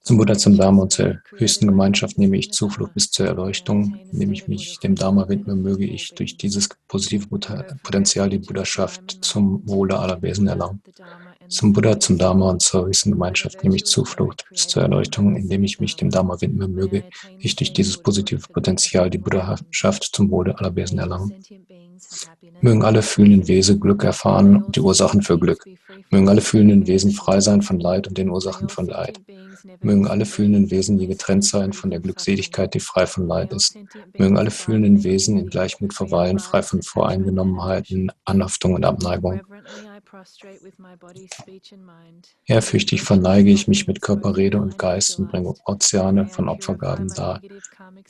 Zum Buddha, zum Dharma und zur höchsten Gemeinschaft nehme ich Zuflucht bis zur Erleuchtung. Indem ich mich dem Dharma widme, möge ich durch dieses positive Potenzial die Buddhaschaft zum Wohle aller Wesen erlangen. Zum Buddha, zum Dharma und zur höchsten Gemeinschaft nehme ich Zuflucht bis zur Erleuchtung. Indem ich mich dem Dharma widme, möge ich durch dieses positive Potenzial die Buddhaschaft zum Wohle aller Wesen erlangen. Mögen alle fühlenden Wesen Glück erfahren und die Ursachen für Glück. Mögen alle fühlenden Wesen frei sein von Leid und den Ursachen von Leid. Mögen alle fühlenden Wesen je getrennt sein von der Glückseligkeit, die frei von Leid ist. Mögen alle fühlenden Wesen in Gleichmut verweilen, frei von Voreingenommenheiten, Anhaftung und Abneigung. Ehrfürchtig verneige ich mich mit Körper, Rede und Geist und bringe Ozeane von Opfergaben dar.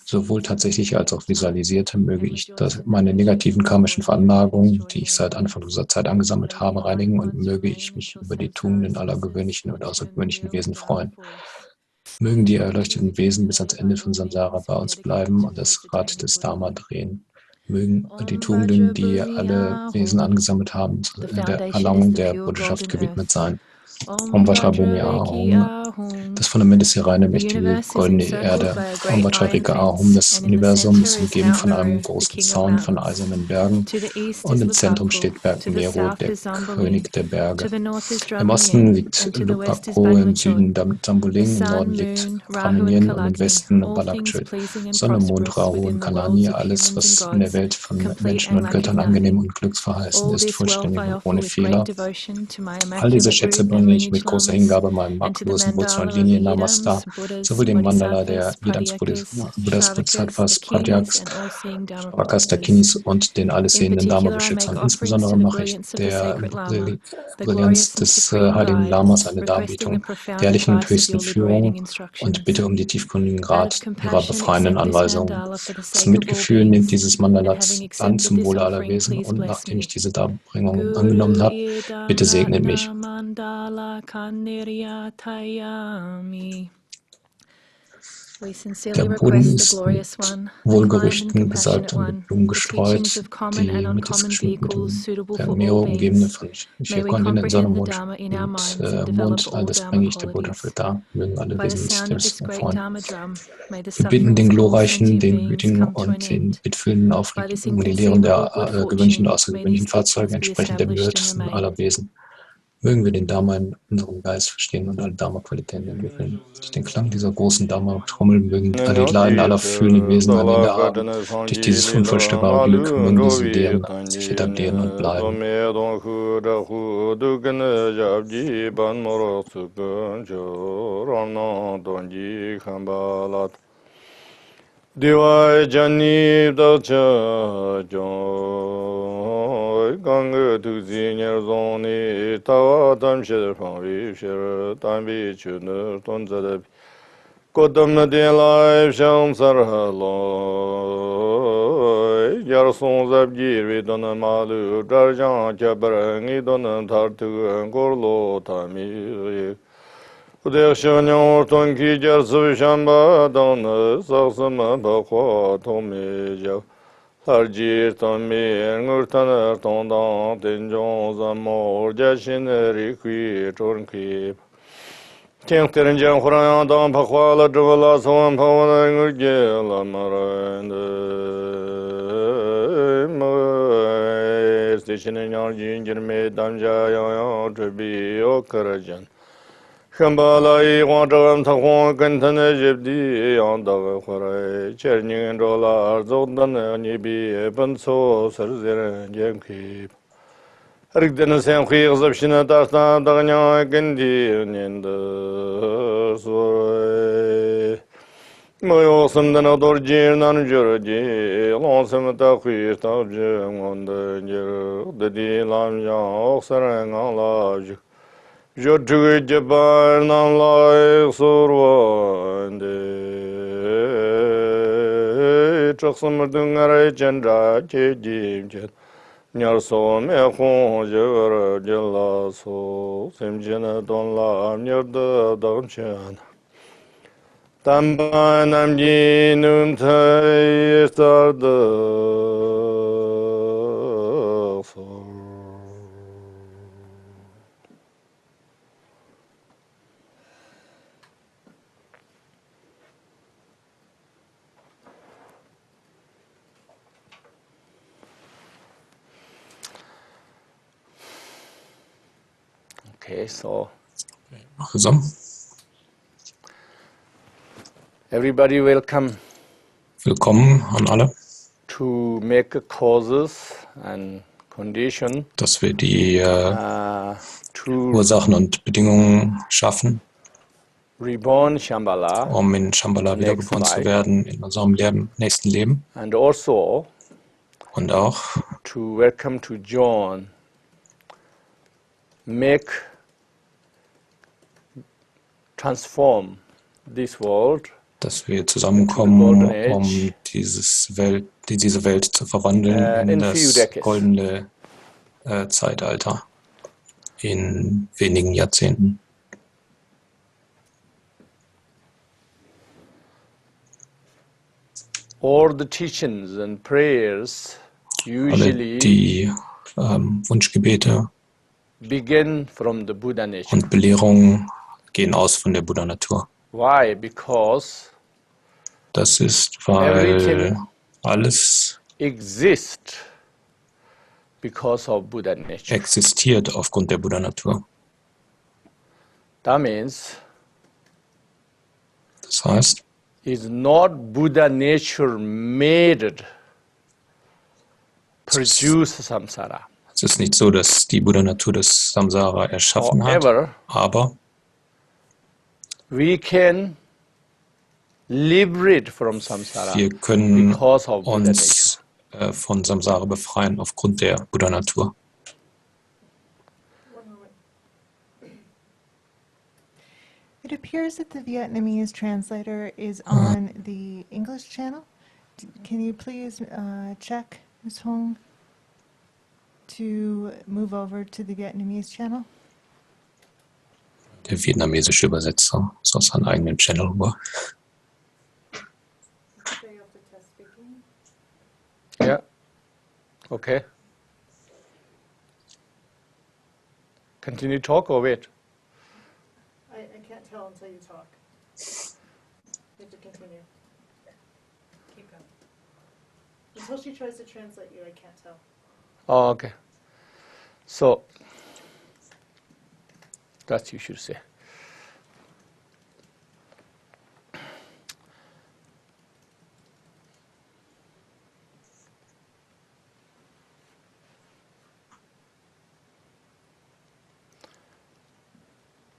Sowohl tatsächliche als auch visualisierte möge ich meine negativen karmischen Veranlagungen, die ich seit Anfang dieser Zeit angesammelt habe, reinigen und möge ich mich über die Tugenden aller gewöhnlichen und außergewöhnlichen Wesen freuen. Mögen die erleuchteten Wesen bis ans Ende von Samsara bei uns bleiben und das Rad des Dharma drehen. Mögen die Tugenden, die alle Wesen angesammelt haben, der Erlangung der Buddhaschaft gewidmet sein. Om Vajrabhumi Ahum, das Fundament ist die reine, mächtige, goldene Erde. Om Vajrarika Ahum, das Universum ist umgeben von einem großen Zaun von eisernen Bergen. Und im Zentrum steht Berg Meru, der König der Berge. Im Osten liegt Lupako, im Süden Dambuling, im Norden liegt Brahminien und im Westen Balakchit. Sonne, Mond, Rahu und Kalani, alles, was in der Welt von Menschen und Göttern angenehm und glücksverheißend ist, vollständig und ohne Fehler. All diese Schätze bringe ich mit großer Hingabe meinem makellosen Wurzel- und Linie Namaste, sowohl dem Mandala der Leidens Buddhas Bodhisattvas, Pratyaks, Prakastakinis und den alles sehenden Dharma-Beschützern. Insbesondere mache ich der Brillanz des Heiligen Lamas eine Darbietung der ehrlichen und höchsten Führung und bitte um die tiefgründigen Rat ihrer befreienden Anweisungen. Das Mitgefühl nimmt dieses Mandala an zum Wohle aller Wesen und nachdem ich diese Darbringung angenommen habe, bitte segnet mich. Der Boden ist mit Wohlgerüchten gesalbt und mit Blumen gestreut. Die Mitte ist geschmückt mit dem Berg Meru, umgebene von 4 Kontinenten, Sonne, Mond und Mond. Alles bringe ich der Botschaft dar. Mögen alle Wesen sich selbst erfreuen. Wir bitten den Glorreichen, den Gütigen und den Mitfühlenden aufrichtig um die Lehren der gewöhnlichen und außergewöhnlichen Fahrzeuge entsprechend der benötigsten aller Wesen. Mögen wir den Dharma in unserem Geist verstehen und alle Dharma-Qualitäten entwickeln. Durch den Klang dieser großen Dharma-Trommel mögen alle die Leiden aller fühlenden Wesen ein Ende haben. Durch dieses unvorstellbare Glück mögen diese Lehren sich etablieren und bleiben. Diwai jani dacha joi ganga tuzi nyer zoni tawa tam shir pangri shir tambi chunur tonzadab kodam na den lai sham sarhaloi yar son zab girvi dona malu darjan kyabarangi dona tartu korlo tami Udeshanyam Tonki Jarsu Shamba Dana Saksama Bakwa Tomi Jav Harjir Tomi Ngurtana Tondan Tenjon Zamor Jashin Rikwi Tornki Tinkterin Jan Khurayan Dan Pakwala Dvala Sawan Pawana Ngurgela Maranda Station Yan Jinjirme Damja Yan Tubi Okarajan Shambhala Gebetssitzung können jibdi yandag khore cherning dolar zodan nibi banso sarzer jemki Rigden sen khigzab shina dastan dagnya gindi nenda so Moyo samdan dorjir nan jorji lonsam ta khir ta jonda jer dedi lam ya oksarang alaj Je tuge jabar nan lai surwande choksamar dungare chandra che jim chet. Nyar so me khon jara jala so semjena don la nyar da don chan. Tamba nam ji num thai star da so. Okay, so Also, everybody welcome willkommen an alle, to make causes and condition dass wir die to Ursachen und Bedingungen schaffen, reborn Shambhala um in Shambhala next wiedergeboren zu life, werden in unserem nächsten Leben. and also Und auch, to welcome to join, make, transform this world dass wir zusammenkommen, golden age, um diese Welt zu verwandeln in in few das decades. goldene Zeitalter in wenigen Jahrzehnten. All the teachings and prayers Alle usually die Wunschgebete begin from the Buddha nature. und Belehrungen gehen aus von der Buddha-Natur. Why? Because Das ist, weil alles exists because of Buddha nature. existiert aufgrund der Buddha-Natur. That means Das heißt, is not Buddha nature made produce samsara. es ist nicht so, dass die Buddha-Natur das Samsara erschaffen hat, However, aber we can liberate from samsara wir können because of Buddha nature. uns von Samsara befreien aufgrund der Buddha-Natur. It appears that the Vietnamese translator is on the English channel. Can you please check, Ms. Hong, to move over to the Vietnamese channel? Der vietnamesische Übersetzer ist aus seinem eigenen Channel rüber. Yeah. Okay. Continue talk or wait? I can't tell until you talk. You have to continue. Keep going. Until she tries to translate you, I can't tell. Oh, okay. So, that you should say.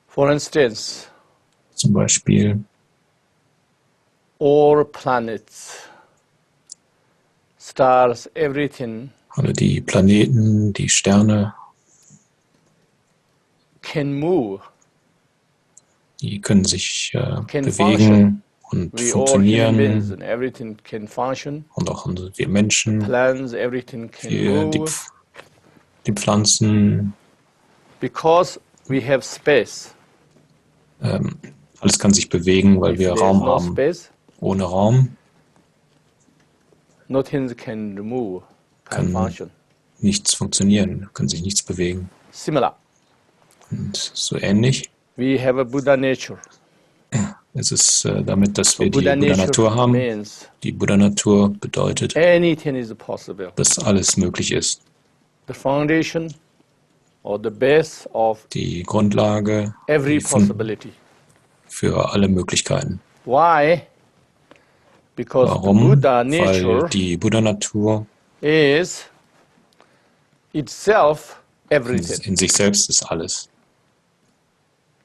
For instance, Zum Beispiel all planets, stars, everything alle die Planeten, die Sterne, can move, die können sich can bewegen und we all human beings funktionieren. and everything can function. Und auch wir Menschen, Plants, everything can die move Pflanzen, because we have space. alles kann sich bewegen, weil If wir there is Raum no haben. space, Ohne Raum nothing can move, can kann function. nichts funktionieren, kann sich nichts bewegen. Similar, Und so ähnlich we have a Buddha nature. ist es damit, dass So wir die Buddha Buddha-Natur nature haben. means Die Buddha-Natur bedeutet, anything is possible. dass alles möglich ist. The foundation or the base of Die Grundlage every die possibility. für alle Möglichkeiten. Why? Because the Warum? Buddha Weil nature die Buddha-Natur is itself everything. in sich selbst ist alles.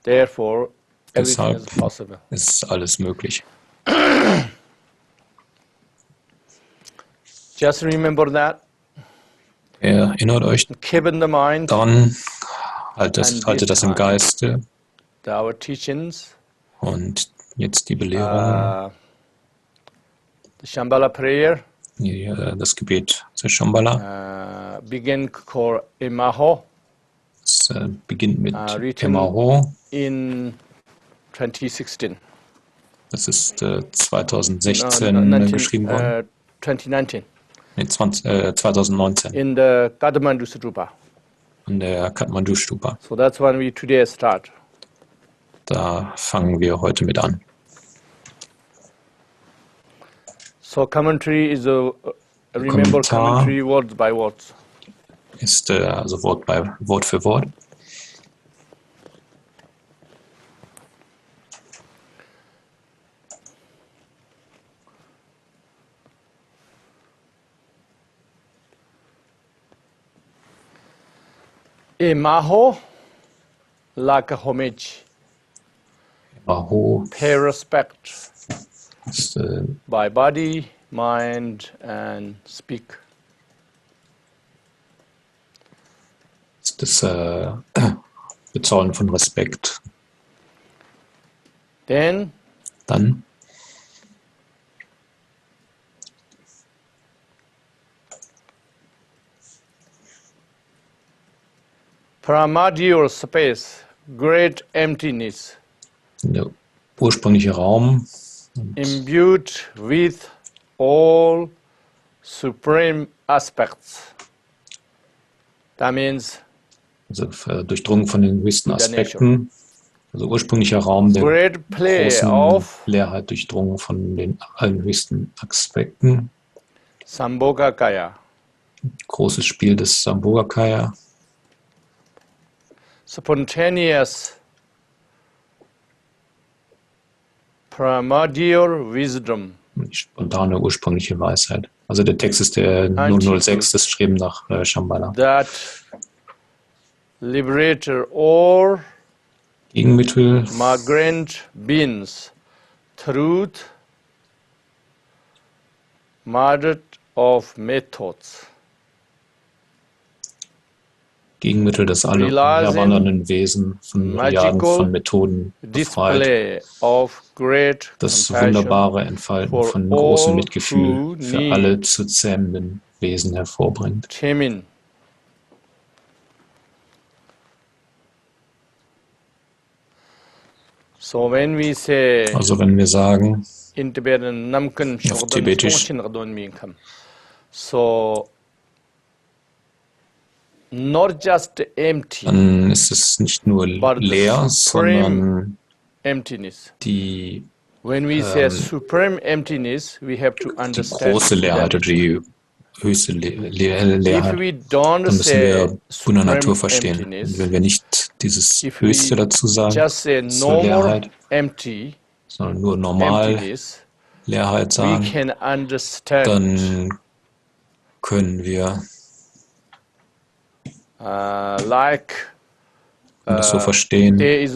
Therefore, everything Deshalb is possible. ist alles möglich. Just remember that. Erinnert euch Keep in the mind daran, haltet das im Geiste our teachings, und jetzt die Belehrung. The Shambhala prayer Das Gebet der Shambhala. Begin core Emaho. Es beginnt mit Written Emaho. in 2016. Das ist 2016 geschrieben worden. 2019. Nee, 2019. In the Kathmandu Stupa. An der Kathmandu Stupa. So that's when we today start. Da fangen wir heute mit an. So commentary is remember commentary words by words. Ist also Wort für Wort. Emaho, like a homage. Emaho Pay respect ist by body, mind, and speak. das Bezollen von Respekt. Then Dann primordial space, great emptiness, der ursprüngliche Raum, imbued with all supreme aspects. That means also durchdrungen von den höchsten Aspekten. Also ursprünglicher Raum der great play großen of Leerheit, durchdrungen von den allerhöchsten Aspekten. Sambhogakaya. Großes Spiel des Sambhogakaya. Spontaneous primordial wisdom. Die spontane ursprüngliche Weisheit. Also der Text ist der 006, das Streben nach Shambhala. That liberator or Gegenmittel, migrant beings, truth, method of methods. Gegenmittel, das alle herwandernden Wesen von Milliarden von Methoden befreit. Das wunderbare Entfalten von großem Mitgefühl für alle zu zähmenden Wesen hervorbringt. So when we say, also wenn wir sagen, auf Tibetisch, so not just empty, dann ist es nicht nur leer, sondern die, when we say supreme emptiness, we have to understand die große Leerheit oder die höchste Leerheit. Dann müssen wir Buddha Natur verstehen. Und wenn wir nicht dieses Höchste dazu sagen, zur Leerheit, sondern nur normal Leerheit sagen, dann können wir das so verstehen, dass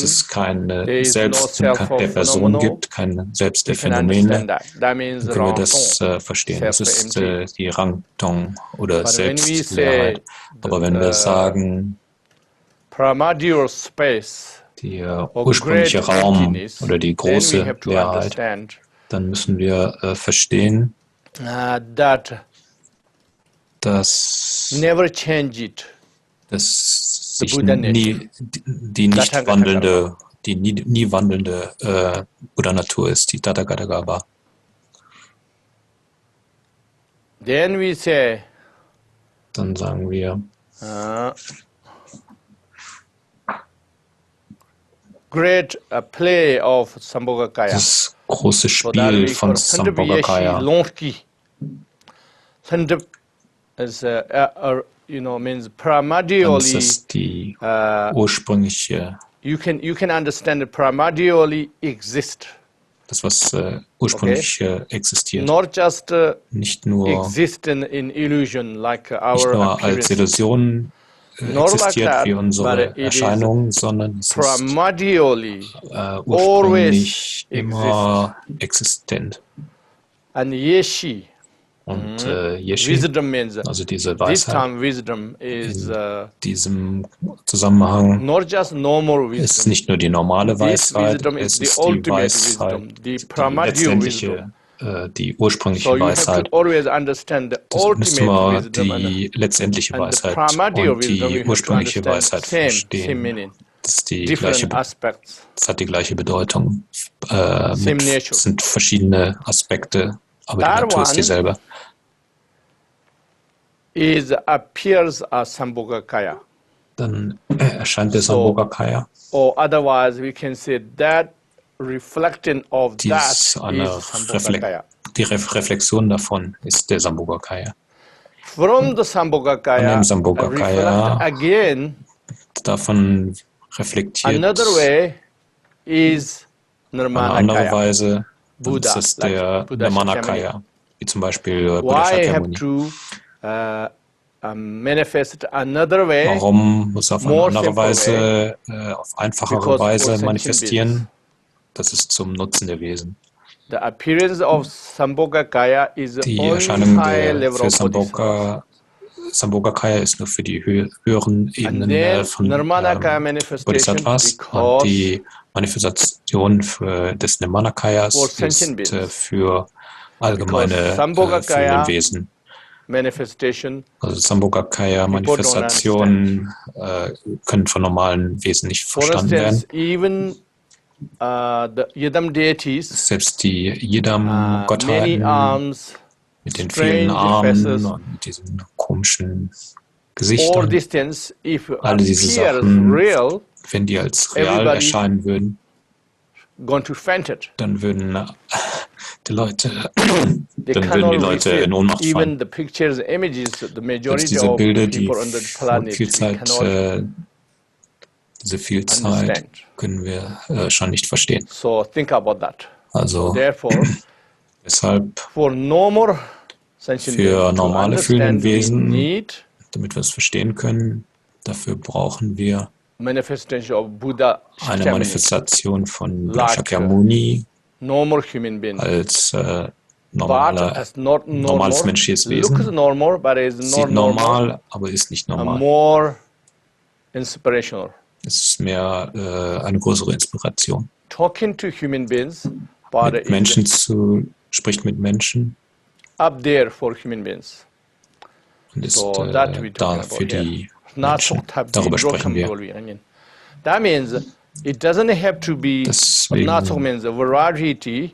es keine Selbst der Person gibt, kein Selbst der Phänomene. Dann können wir das verstehen. Das ist die Rangtong oder Selbstleerheit. Aber wenn wir sagen, der ursprüngliche Raum oder die große Leerheit, dann müssen wir verstehen, dass sich die nie wandelnde Buddha Natur ist, die Tathagata. Dann sagen wir, great play of Sambhogakaya. Das große Spiel von Sambhogakaya. Means primordially. Das ist die ursprüngliche. You can understand it primordially exist. Das, was ursprünglich existiert. Not just nicht nur exist in illusion like our nicht nur als Illusion existiert wie unsere Erscheinungen, sondern es ist ursprünglich immer existent. And yeshi Und Yeshi, Wisdom means, also diese this Weisheit, time wisdom is in diesem Zusammenhang not just normal ist wisdom. nicht nur die normale This Weisheit, wisdom is es the ist die ultimate Weisheit, wisdom, the die primordial wisdom. letztendliche, die So ursprüngliche you have to Weisheit. always understand the Das müssen ultimate wir wisdom die letztendliche and the Weisheit primordial und wisdom die you have to ursprüngliche understand Weisheit same verstehen. meaning, Das ist die gleiche, different aspects, das hat die gleiche Bedeutung. same nature. Sind verschiedene Aspekte, aber die That Natur ist one dieselbe. appears as Sambhogakaya. Dann erscheint der So, Sambhogakaya. Or otherwise we can say that reflecting of Dies that ist eine is Sambhogakaya. Die Reflexion davon ist der Sambhogakaya. From the Von Sambhogakaya, dem Sambhogakaya, reflect again davon reflektiert another way is auf eine andere Nirmanakaya. Weise, Buddha, das ist like der Buddha Nirmanakaya, wie zum Beispiel Buddha Why have Shakyamuni. to manifest another way? Warum muss er auf eine more andere simple Weise, auf einfachere Because for Weise sentient manifestieren? Das ist zum Nutzen der Wesen. The appearance of Sambhogakaya is Die only Erscheinung high level für of bodhisattvas. Sambhogakaya ist nur für die höheren And Ebenen then von Nirmanakaya manifestation Bodhisattvas. Und because die Manifestation des Nirmanakayas for ist sentient beings. für allgemeine Sambhogakaya fühlende Wesen. manifestation Also Sambhogakaya Manifestationen können von normalen Wesen nicht For verstanden instance, werden. even the Yidam deities, Selbst die many Yidam-Gottheiten arms, mit den vielen strange Armen faces, und mit diesen komischen all Gesichtern, these things, if alle diese appears Sachen, real, wenn die als real everybody erscheinen würden, going to faint it. dann würden die Leute, They dann würden die cannot Leute receive in Ohnmacht fallen. even the pictures, images. The Selbst majority diese of Bilder, die people on the von planet viel we Zeit, cannot diese Vielzeit understand. können wir schon nicht verstehen. So think about that. So Also therefore, deshalb for normal sentient für beings to normale fühlende understand, we Wesen, need damit wir es verstehen können, dafür brauchen wir manifestation of Buddha eine Shakyamuni, Manifestation von Buddha like Shakyamuni normal human being. als But as normales menschliches looks Wesen. normal, but is Sieht not normal, normal, aber ist nicht and normal. more inspirational. Es ist mehr eine größere Inspiration. Talking to human beings, but Mit Menschen spricht mit Menschen up there for human beings. und ist So that we da talking für about here. die Menschen. Darüber sprechen wir. That means it doesn't have to be. Deswegen Natsok means a variety.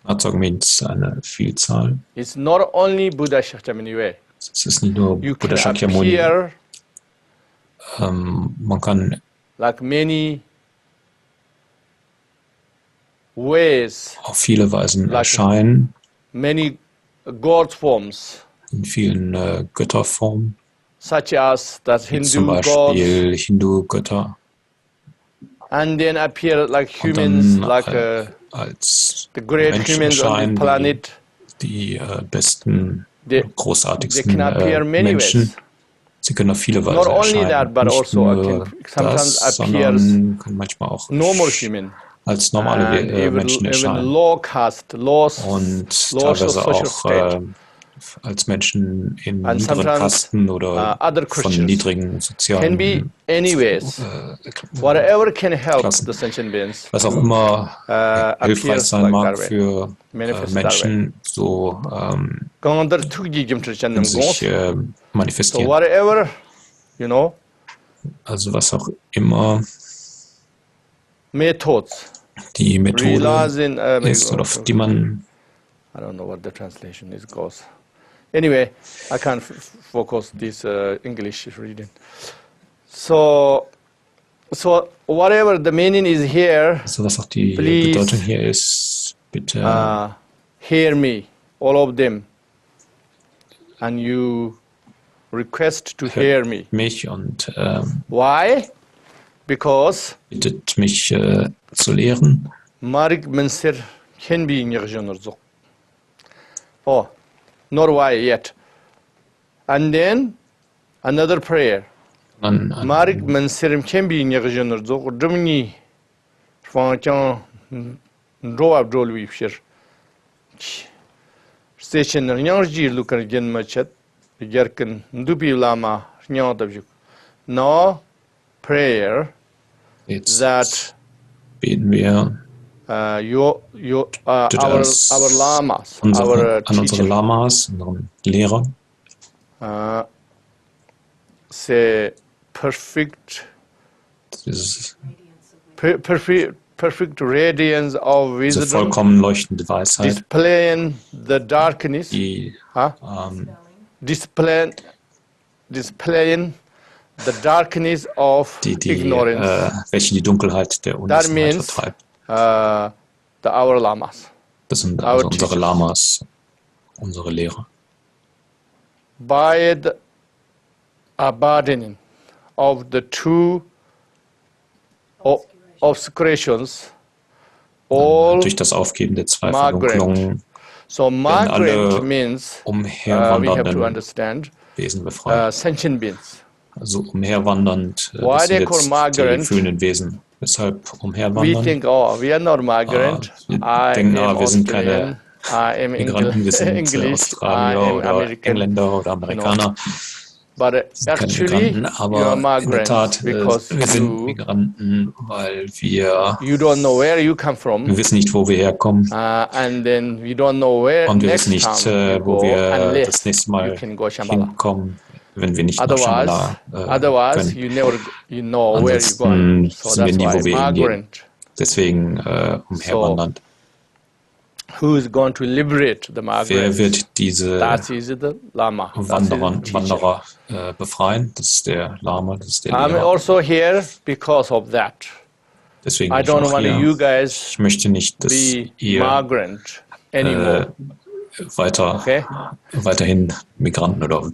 Natsok means eine Vielzahl. It's not only Buddha Shakyamuni way. Es ist nicht nur You Buddha can Shakyamuni. appear Man kann like many ways, auf viele Weisen like erscheinen, many God forms, in vielen Götterformen, such as that wie zum Hindu gods, Beispiel Hindu-Götter. and then appear like Und humans, dann like als the great Menschen humans on the erscheinen, planet. die besten, They großartigsten can appear many Menschen. ways. Sie können auf viele Not Weise only erscheinen. that, but Nicht also nur sometimes das, appears sondern können manchmal auch normal human. als normale And Menschen even erscheinen. low caste, low Und low teilweise social auch state. als Menschen in And niederen sometimes, Kasten oder other von Christians niedrigen Can sozialen be anyways. Whatever can help Klassen. the sentient beings was auch immer hilfreich appears sein like mag that way. für Manifest that way. Menschen, so Gandar tukji gimtrichandam sich gons. So manifestieren. whatever, you know, Also was auch immer methods die Methode relies in ist oder auf die man I don't know what the translation is goes. Anyway, I can't focus this English reading. So whatever the meaning is here, also was auch die please, Bedeutung hier ist, bitte hear me, all of them, and you request to hear me. mich und Why? Because bittet mich zu lehren. Marik Mensir can be in Oh, not why yet. And then another prayer. Marik Mensirim can be in Yerjanurzo, Domini, Fankan, Roab Drolwipshire. station Nyangji Lukar Genmachet, Yerken Ndupi Lama Nyangtabjuk. Now prayer Jetzt that beten wir our das lamas, an our unsere teacher, Lamas, unseren Lehrer, say perfect radiance of diese wisdom, vollkommen leuchtende Weisheit, displaying the darkness, die displaying the darkness of ignorance. welche die Dunkelheit der That Unwissenheit means vertreibt. our lamas. Das sind our also unsere teachers. Lamas, unsere Lehrer. By the abandoning of the two obscurations, all Durch das Aufgeben der zwei Verdunklungen so werden migrant alle means we have to umherwandernden understand Wesen befreit. sentient beings. Also umherwandernd, Why das they sind call jetzt die migrant? fühlenden Wesen. Weshalb We umherwandern? think, oh, we are not migrant. Wir I denken, am wir sind Australian. keine I am Migranten, wir sind English. I Australier am oder American. Engländer oder Amerikaner. But Wir sind keine actually, Migranten, you are aber in der migrants Tat, because wir sind Migranten, weil you don't know where you come from, wir wissen nicht, wo wir herkommen and then we don't know where und wir next wissen nicht, time you wo go wir unless das nächste you Mal can go Shambhala. hinkommen, wenn wir nicht nach Shambhala Otherwise, können. you never know where you're going. Ansonsten So wissen wir that's nie, why wo wir hingehen. migrant. Deswegen umherwandernd. Who is going to liberate the Wer migrants? wird diese That is the Lama. That is the teacher. Wanderer befreien? Das ist der Lama, das ist der I'm Lehrer. also here because of that. Deswegen I bin ich don't auch want hier. you guys Ich möchte nicht, dass be ihr migrant anymore. weiterhin Migranten oder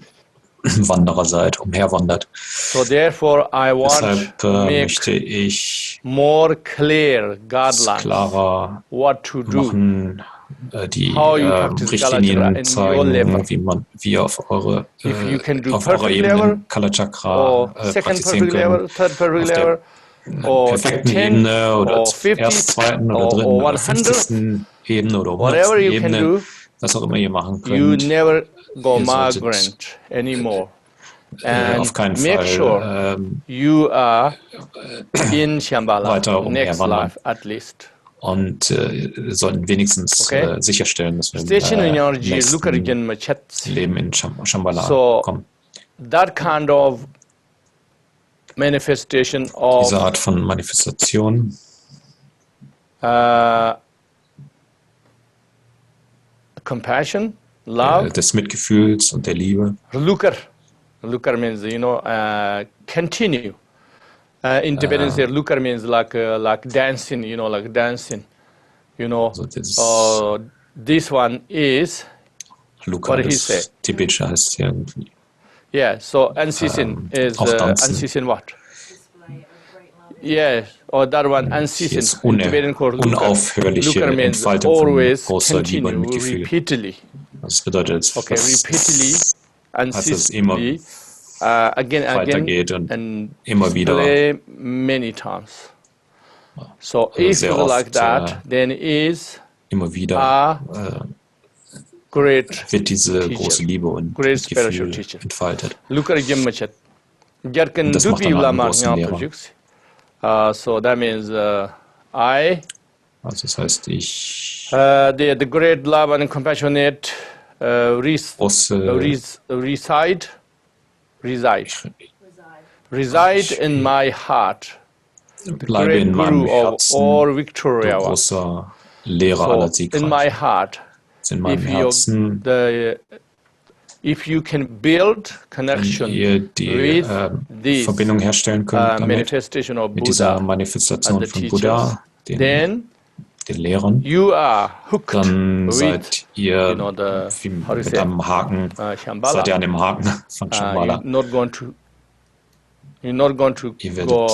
Wanderer seid, umherwandert. So therefore I want Deshalb to möchte make ich more clear es guidelines klarer what to do. machen, die How you practice Richtlinien Kalachakra in your level. zeigen, wie ihr auf eurer perfect Ebene level, Kalachakra or second praktizieren perfect level, könnt. third perfect Auf der level, or perfekten 10, Ebene oder or 50, erst zweiten oder dritten or oder 100, 50. Ebene oder whatever 100. you can Ebene, do, was auch immer ihr machen you könnt. never go Ihr solltet migrant anymore. auf And keinen make sure Fall you are in Shambhala weiter next umherwandern. life at least. Und sollten wenigstens sicherstellen, dass wir im nächsten Leben in Shambhala kommen. That kind of manifestation of Diese Art von Manifestation compassion, love, des Mitgefühls und der Liebe. Lukar means, continue. In Tibetan, lukar means like dancing, like dancing. Also This one is, Luka, what did he say? das Tibetische heißt ja irgendwie. Yeah, so unceasing is unceasing what? Yeah, or that one unceasing. Ist unaufhörliche Entfaltung von großer Liebe und Mitgefühl. Repeatedly. Das bedeutet, repeatedly, unceasingly, again and immer wieder play many times. So if you like that, then is immer wieder great wird diese teacher, große Liebe und Gefühl entfaltet. Und das macht dann einen großen Lehrer. So that means Also das heißt, ich the great love and compassionate reside in my heart. Bleibe in meinem Herzen, du großer Lehrer aller Siegreichen. In my heart, in meinem Herzen, if you can build connection wenn ihr die Verbindung herstellen könnt damit, mit dieser Manifestation von Buddha, den Lehrern, dann seid ihr wie mit einem Haken, seid ihr an dem Haken von Shambhala. You're not going to go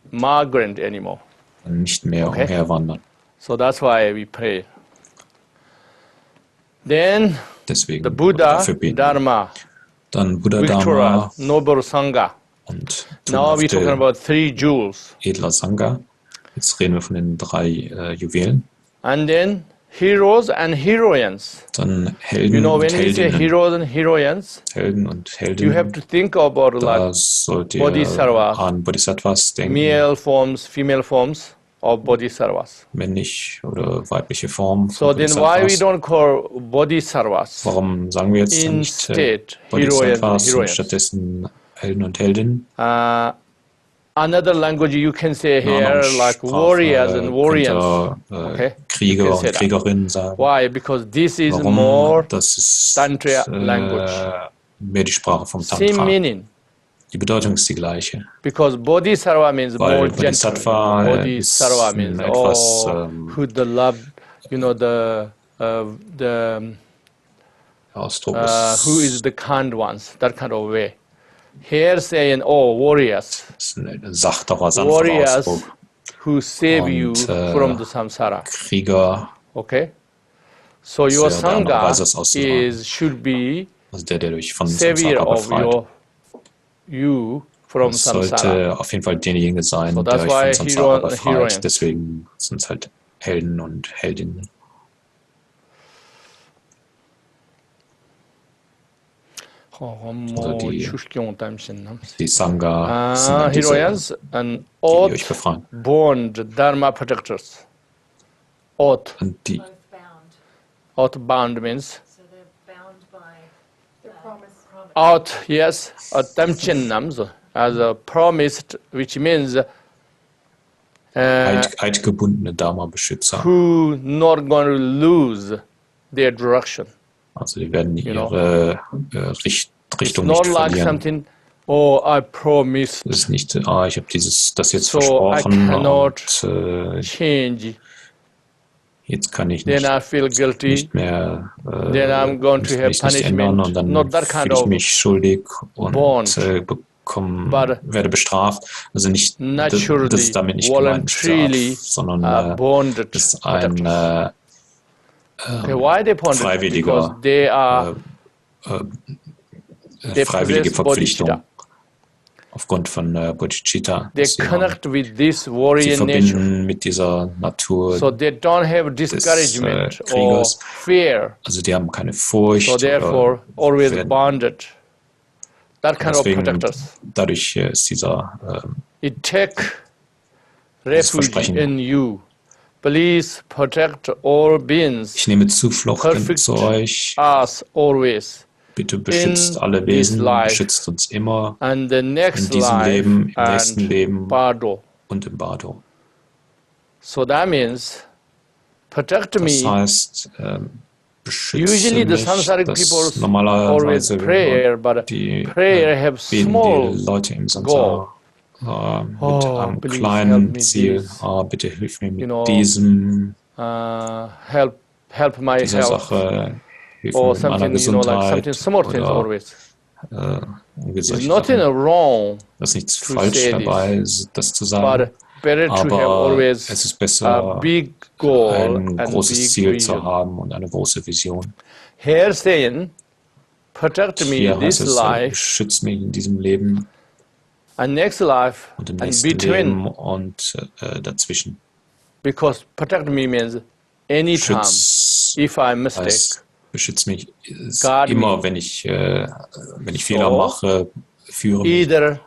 migrant anymore. Nicht mehr umherwandern. So that's why we pray. Then deswegen the Buddha, Dharma, dann Buddha, Dharma, Noble Sangha. Und now we're talking about 3 jewels. Edler Sangha. Jetzt reden wir von den 3 Juwelen. And then heroes and heroines. Dann Helden You know, und when you say Heldinnen. heroes and heroines, Helden und you have Heldinnen. to think about Da like sollt ihr Bodhisattvas, an Bodhisattvas denken, male forms, female forms of Bodhisattvas. männlich oder weibliche Formen von So then why we Bodhisattvas. don't call Bodhisattvas Warum sagen wir jetzt dann nicht instead heroes and Bodhisattvas und heroines? stattdessen Helden und Heldinnen? Another language you can say In einer here anderen like warriors and Sprache warriors. könnte Okay? You Krieger can und say that. Kriegerinnen sagen. Why? Because this is Warum? more Das ist Tantra language. mehr die Sprache vom Same Tantra. meaning. Die Bedeutung ist die gleiche. Because Bodhisattva means Weil more gentle. Bodhisattva Bodhisattva ist means etwas who the love, you know, the Ausdruck who is the kind ones, that kind of way. Here saying, oh, warriors. ist ein sachterer, sanfterer Warriors Ausdruck. who save you Und from the samsara. Krieger, Okay? So das your wäre der andere sangha Weise, es auszutragen. should be Also der dich von savior Samsara of befreit. you from Es samsara. sollte auf jeden Fall derjenige sein, So der that's euch von why Samsara hero- befreit. heroines. Deswegen sind es halt Helden und Heldinnen. Also die Sangha sind dann diese, heroines and die euch oath befreien. bond dharma protectors. Oath. Und die Both bound. Oath bound means So they're bound by the promise. oath, yes, attamchinnams as a promised, which means eidgebundene Dharma-Beschützer. who not going to lose their direction. Also die werden know. ihre It's Richtung not nicht like verlieren. something, oh, I promised, Es ist nicht, ich habe das jetzt so I versprochen cannot und change. jetzt kann ich Then nicht, I feel guilty. nicht mehr, Then I'm going to kann have ich nicht ändern punishment. und dann Not that kind fühle ich of mich schuldig und bond, werde bestraft. Also nicht, naturally, das ist damit nicht gemeint, voluntarily sondern bonded das ist ein protectors. Okay, why they bonded? Because freiwilliger, they are they freiwillige possess Verpflichtung bodhicitta. aufgrund von Bodhicitta. They dass sie haben. connect with this Sie warrior nature. verbinden mit dieser Natur So they don't have discouragement or Kriegers. fear. Also die haben keine Furcht. So therefore, always werden- bonded. That kind of Deswegen, protectors. dadurch ist dieser It take refuge Versprechen. in you. Please protect all beings. ich nehme Zuflucht Perfect zu euch. us always. Bitte beschützt in alle this Wesen, life. beschützt uns immer And the next in diesem life Leben, im nächsten and Leben Bardo. und im Bardo. So that means protect Das me. heißt, beschütze Usually the mich. samsaric Das people always normalerweise prayer, but die prayer have beten small die Leute im Samsara mit einem please help kleinen me Ziel. this. Bitte hilf mir mit know, diesem, help my dieser health Sache, hilf mir or mit meiner something, Gesundheit something small things oder always. solche There's nothing Sachen. wrong, Das ist nichts to falsch say dabei, das zu sagen, but better to have aber always es ist a besser, big goal ein and großes big Ziel zu vision. haben und eine große Vision. Here saying, protect me Hier heißt this es, life beschützt mich in diesem Leben and next life und im and nächsten between, Leben und dazwischen. because protect me means anytime Schütz if I mistake. heißt, beschützt mich Guard immer, me. wenn ich Fehler mache, führe mich. Either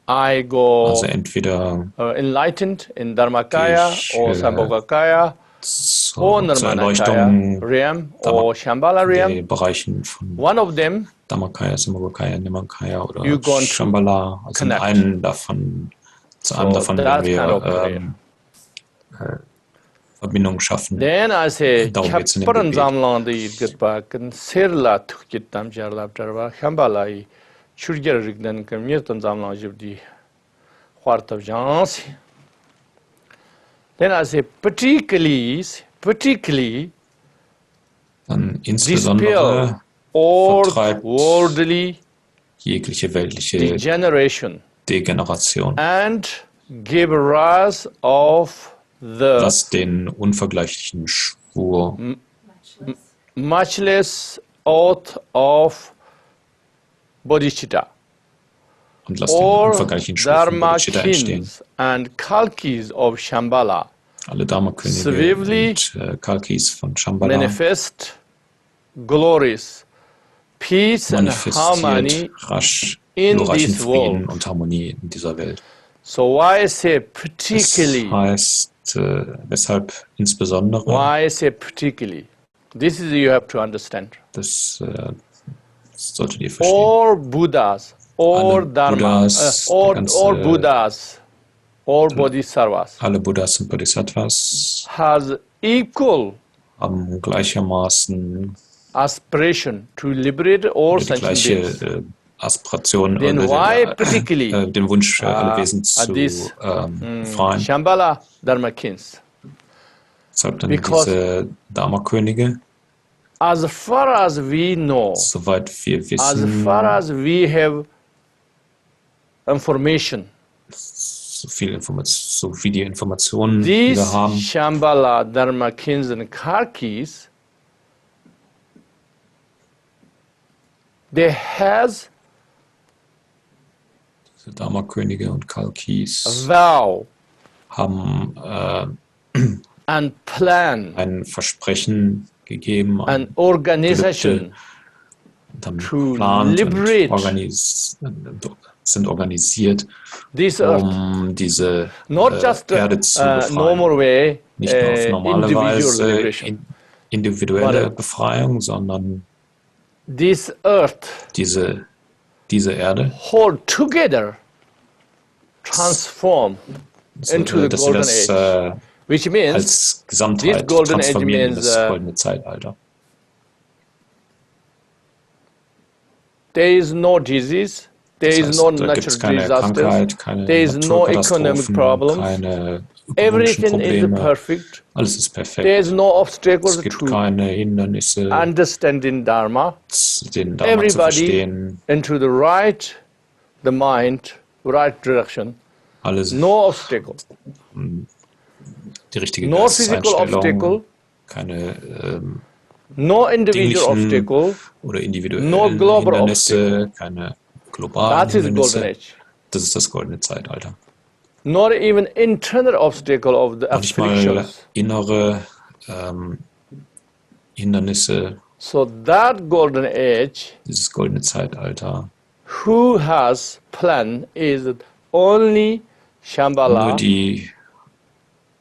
I go Also entweder enlightened in Dharmakaya Ich, or Sambhogakaya or zur Nirmanakaya Erleuchtung realm or Shambhala in realm. den Bereichen von One of them Dhammakaya, Sambhogakaya, Nirmanakaya oder You going to Shambhala. Also in connect. einen davon, zu einem So davon that werden kind of wir Verbindung schaffen. then I say Darum geht's in dem Chapparan Gebet. Zamlang the Gitbak and Sirla Tukitam Jarlaptarva Shambhala Churger Rignan Kamirtan Zamlang Jibdi Huartav Jansi. Then I say particularly Dann dispel insbesondere all vertreibt worldly jegliche weltliche degeneration Degeneration. and give rise of the Lass den unvergleichlichen Schwur, matchless oath of bodhicitta. und lass den All unvergleichlichen Schwur von dharma Bodhicitta entstehen. kins and kalkis of Shambhala Alle Dharma-Könige swiftly und Kalkis von Shambhala manifest glories, peace and harmony manifestiert rasch in glorreichen this Frieden world. und Harmonie in dieser Welt. So why I say Das particularly? heißt, weshalb insbesondere, Why I say particularly? This is you have to understand. das solltet ihr verstehen. All Buddhas, all Alle Dharma, Buddhas, der all ganze- Buddhas, all Bodhisattvas Alle Buddhas und Bodhisattvas has equal haben gleichermaßen aspiration to liberate all die sentient gleiche beings. Aspiration Then why particularly den Wunsch, alle Wesen zu this befreien. Shambhala Dharma Kings? Deshalb dann because- diese Dharma-Könige, As far as we know, soweit wir as wissen, far as we have information, so viel Information, so wie die Informationen, die these wir haben, Shambhala Dharma Kings and Karkis, they has diese Dharma-Könige und Kalkis vow haben and plan ein Versprechen gegeben, and organization dann to geplant liberate und sind organisiert, this earth, diese not just Erde zu befreien. normal way, Nicht nur auf normale individual Weise liberation. individuelle But- Befreiung, sondern This earth diese Erde, hold together, transform into the dass sie golden das age, which means als Gesamtheit this golden age transformieren in means, das goldene Zeitalter. there is no disease, there Das is no heißt, da gibt es natural keine disasters, Krankheit, keine there is no economic Naturkatastrophen, problems, keine ökonomischen everything is Probleme. perfect, Alles ist there perfekt. is no obstacles Es gibt to keine Hindernisse, understanding Dharma, den Dharma zu everybody verstehen. into the right, the mind, right direction, Alles no obstacle, die richtige no physical Geisteseinstellung, obstacle, keine no individual dinglichen obstacle, oder individuellen no global Hindernisse, keine globalen that is golden Hindernisse. age. Das ist das goldene Zeitalter. Not even internal obstacle of the Noch nicht mal afflictions. innere Hindernisse, So that golden age, dieses goldene Zeitalter. who has plan is only Nur Shambhala, die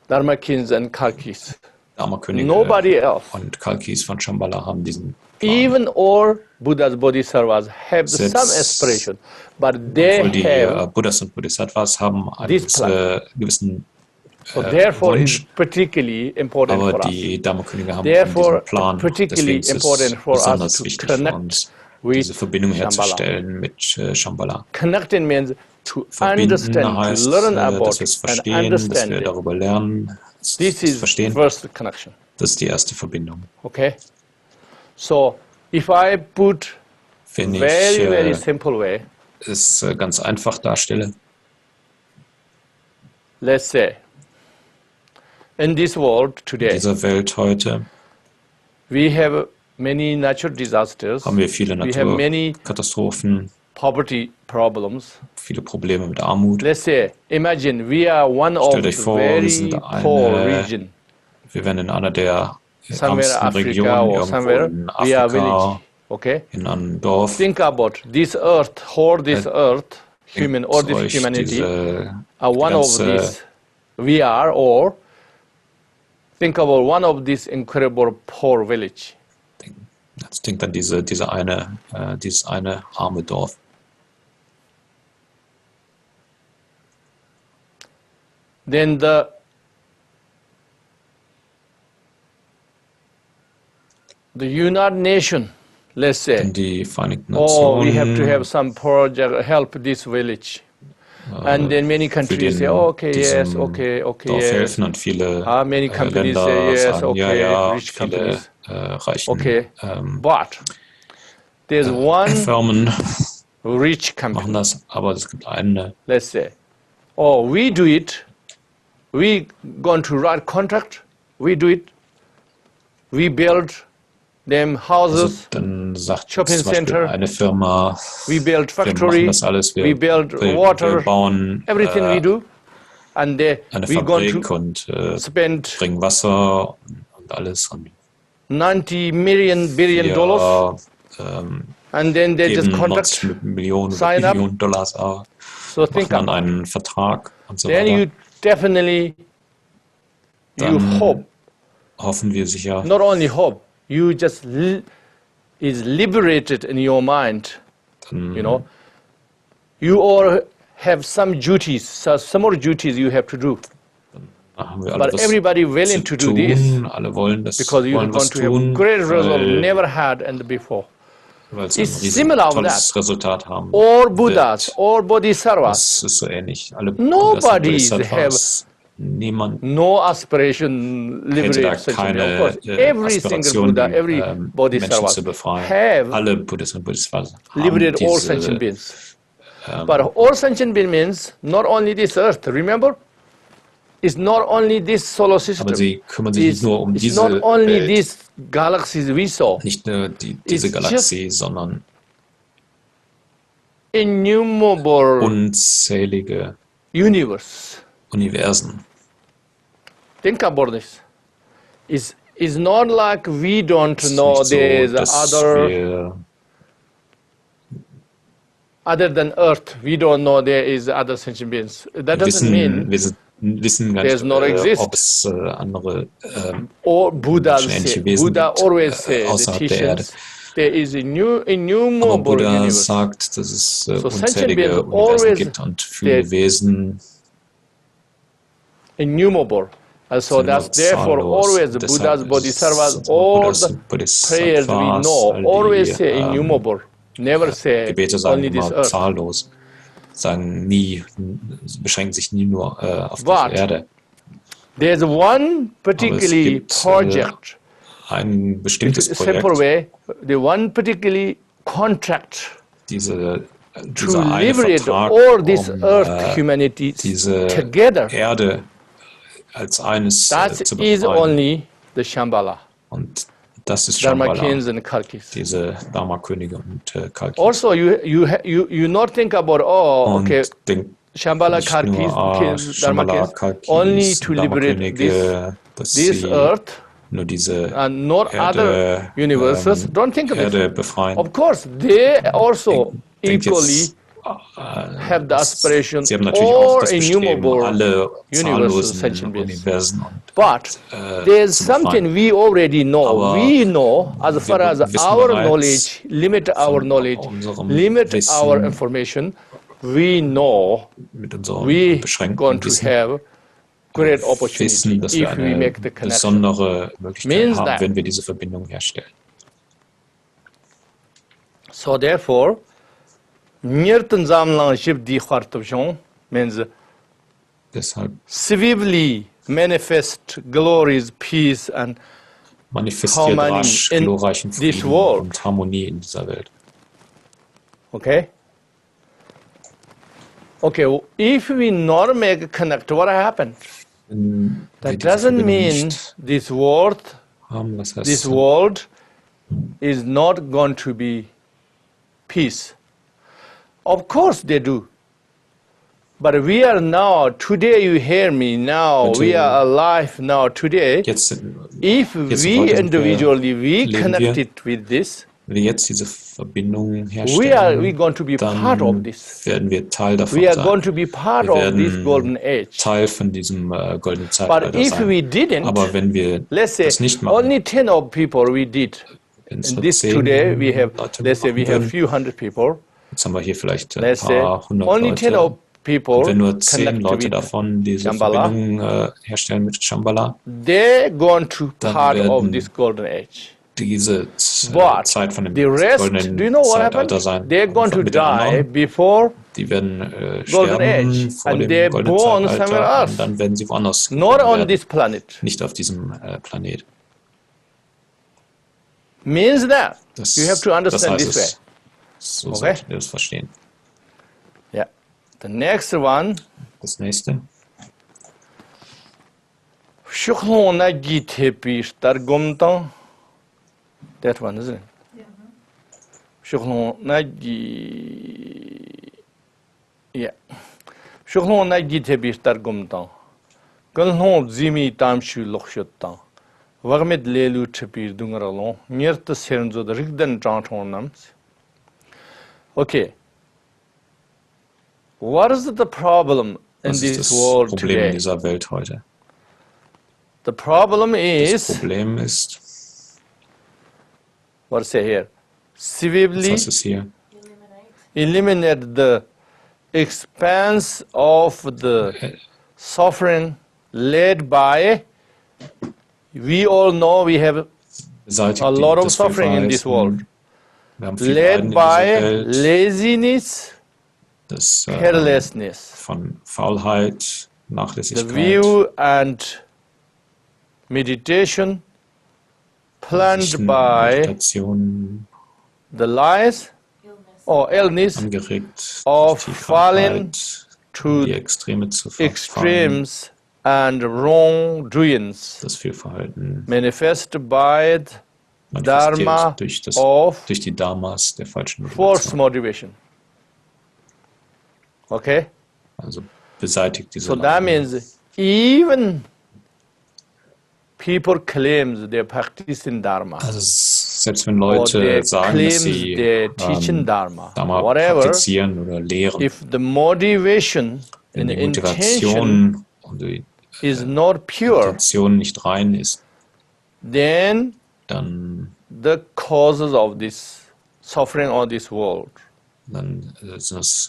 Dharma Kings and Kalkis. Dharma-Könige Nobody else. und Kalkis von Shambhala haben diesen Plan. Even all Buddhas, Bodhisattvas have some Selbst- aspiration, but they Obwohl die have, Buddhas und Bodhisattvas haben einen This gewissen so therefore Wunsch, it's particularly important aber for us. die Dharma-Könige haben Therefore, diesen Plan. particularly Deswegen ist es important for us besonders to wichtig für connect uns, with diese Verbindung Shambhala. herzustellen mit Shambhala. Connecting means to Verbinden understand, heißt, to learn about dass wir es and verstehen, dass understand wir it. darüber lernen, This das is verstehen. first connection. Das ist die erste Verbindung. Okay? So, if I put Wenn ich very simple way, es ganz einfach darstelle, let's say, in this world in today, dieser Welt heute we have many natural disasters, haben wir viele we have many Naturkatastrophen, poverty problems. viele Probleme mit Armut. Let's say, imagine we are one of Stellt the euch vor, wir very sind poor eine- region, Wir werden in einer der somewhere ärmsten Africa Regionen or irgendwo somewhere, in we are Afrika, village. Okay? in einem Dorf. Think about this earth, whole this earth, human or this Euch humanity, diese are one of ganze- these we are, or think about one of this incredible poor village. Jetzt denkt an dieses eine arme Dorf. Then the United Nation, let's say, In die Vereinigten oh, we have to Nationen. have some project help this village. And then many countries say, oh, okay, yes, diesem okay, Dorf yes. helfen und viele Many companies Länder say yes, sagen, okay, ja, rich viele companies. reichen Okay, but there's one Firmen rich machen company, das, aber es gibt eine, let's say, oh, we do it, we going to write contract, we do it, we build them also houses, dann sagt Shopping zum Beispiel center, eine Firma, we build wir machen factory, das alles, we build water, wir bauen everything we do. and eine we're going Fabrik to und spend bringen Wasser und alles und $90 billion wir and then they just geben contract 90 Millionen oder sign up. Billionen Dollars aus, So think machen dann about it. einen Vertrag und so Then weiter. you definitely you hope, Hoffen wir sicher, not only hope, you just is liberated in your mind. dann You know, you all have some duties, so some more duties you have to do. haben wir alle But was everybody zu willing to do this tun, alle wollen because you're wollen going was to have tun, great result weil never had and before. sie It's ein riesen similar of tolles that. Resultat haben. Or Buddhas, wird. or Bodhisattvas, Das ist so ähnlich. Alle Nobody Bodhisattvas, niemand no aspiration hätte da liberate such a keine Of course, every single Aspiration, Buddha, die every Menschen Bodhisattva zu befreien. have Alle Buddhisten und Bodhisattvas haben liberated all sentient diese, beings. But all sentient being means not only this earth, remember? It's not only this solar system. aber sie kümmern sich nicht nur um It's diese not only Welt, these galaxies we saw. nicht nur diese It's Galaxie, sondern Innumerable unzählige universe. Universen. Think about this. It's not like we don't Es ist know nicht so, there's dass other wir other than Earth. We don't know there is other sentient beings. That doesn't mean wissen gar there's nicht, not exist. ob es andere or Buddhas ähnliche say. Wesen Buddha gibt, always say the außerhalb der Erde. teachings. There is a Aber innumerable Buddha universe. sagt, dass es So sentient unzählige beings Universen always gibt und viele Wesen Innumerable. And so sind that's nur therefore zahllos. always the Deshalb Buddhas, Bodhisattvas, sind all Buddhas the und prayers we Bodhisattvas, know all always die say innumerable. Never say Gebete sagen only this immer earth. zahllos, sagen nie, beschränken sich nie nur auf But diese Erde. There's one Aber es particularly gibt project. ein bestimmtes In a simple Projekt, way, the one particularly contract dieser to eine liberate Vertrag, all this earth humanity diese together. Erde als eines That zu is befreien. only the Shambhala, Und das ist Shambhala, Dharmakins and Kalkis. diese Dharma-Könige und Kalkis. Also, you not think about okay, Und Shambhala nicht nur, Kalkis, Shambhala, Dharmakins, Kalkis, only to liberate Dharma-Könige, dass this sie earth nur diese and not Erde, other universes. Don't think of Erde it. befreien. Of course, they also Denkt equally jetzt, have the aspiration sie haben natürlich auch or das Bestreben, innumerable alle universes, zahllosen sentient beings. Universen und But there's zu befreien. something we already know. Aber We know as far wir as wissen our bereits knowledge, limit our von knowledge, unserem limit Wissen, our information, we know mit unserem we beschränkten going to Wissen, have great opportunity wissen, dass wir if we eine make the connection. besondere Möglichkeit Means haben, that- wenn wir diese Verbindung herstellen. So therefore, Nirtan Zamlang Shibdi Khartavshon means Deshalb swiftly manifest glories, peace and manifestiert Harmony rasch in glorreichen this Frieden world. und Harmonie in dieser Welt. okay. Okay, if we not make a connect, what happened? Wenn wir That diese doesn't Verbindung mean nicht this world, haben, das heißt, this world is not going to be peace. Of course they do. But we are now, today you hear me now, Heute- we are alive now today. jetzt, sind- If jetzt we heute sind wir- individually, we leben connected with this, wenn wir jetzt diese Verbindung we herstellen, going to be part of dann this. werden wir Teil davon We are sein. going to be part Wir of this werden golden age. Teil von diesem goldenen But Zeitalter if sein. we didn't, Aber wenn wir let's say das nicht machen, only 10 of people we did. wenn es And nur this 10 today we have, Leute let's say we machen have würden, few hundred people. jetzt haben wir hier vielleicht ein Let's say paar hundert only 10 Leute. of people Und wenn nur 10 connect Leute with davon diese Shambhala, Verbindung herstellen mit Shambhala, they're going to Dann part of werden this golden age. diese But Zeit von dem the rest, goldenen do you know what Zeitalter happened? sein. They're going to Mit den die anderen, before, die werden Golden sterben Age. vor And dem they're goldenen born Zeitalter somewhere else. und dann werden sie woanders not geboren on werden, this planet. nicht auf diesem Planet. Means that Das, you have to understand das this heißt way. so Okay. sollten wir das verstehen. Yeah. The next one, Das nächste. Shuklona Gitepi Stargumta. That one, isn't it? Yeah. Shuklona Gi. Yeah. Shuklong na gite bishtar gumtang. Galhong zimi tamshu lokshuttang. Wagmit lelu chapir dungaralong. Nyerta serenzo the rigdan trantonams. Okay. What is the problem in Was ist this das world Problem in today? dieser Welt heute? The problem Das is, Problem ist, what say here? was Severely heißt es hier? eliminate the expanse of the suffering led by, we all know we have Beseitigt a lot of das suffering in this world. Wegweisen. Wir haben viel Leiden in Led dieser by Welt. laziness, Das carelessness. von Faulheit, The Nachlässigkeit, view and meditation planned Ansichten, by Meditation, the lies or illness angeregt of durch die falling Krankheit, to die Extreme zu verfallen, extremes and wrongdoings das Fehlverhalten manifest by the manifestiert Dharma of durch die Dharmas der falschen force Motivation. motivation. Okay? Also beseitigt diese So that means even people claims they practice in Dharma. Also selbst wenn Or they Leute sagen, dass claims sie they teach in Dharma Dharma. Whatever, praktizieren oder lehren, if the motivation wenn and die intention Motivation und die is not pure, Intention nicht rein ist, then dann the causes of this suffering of this world. Sind das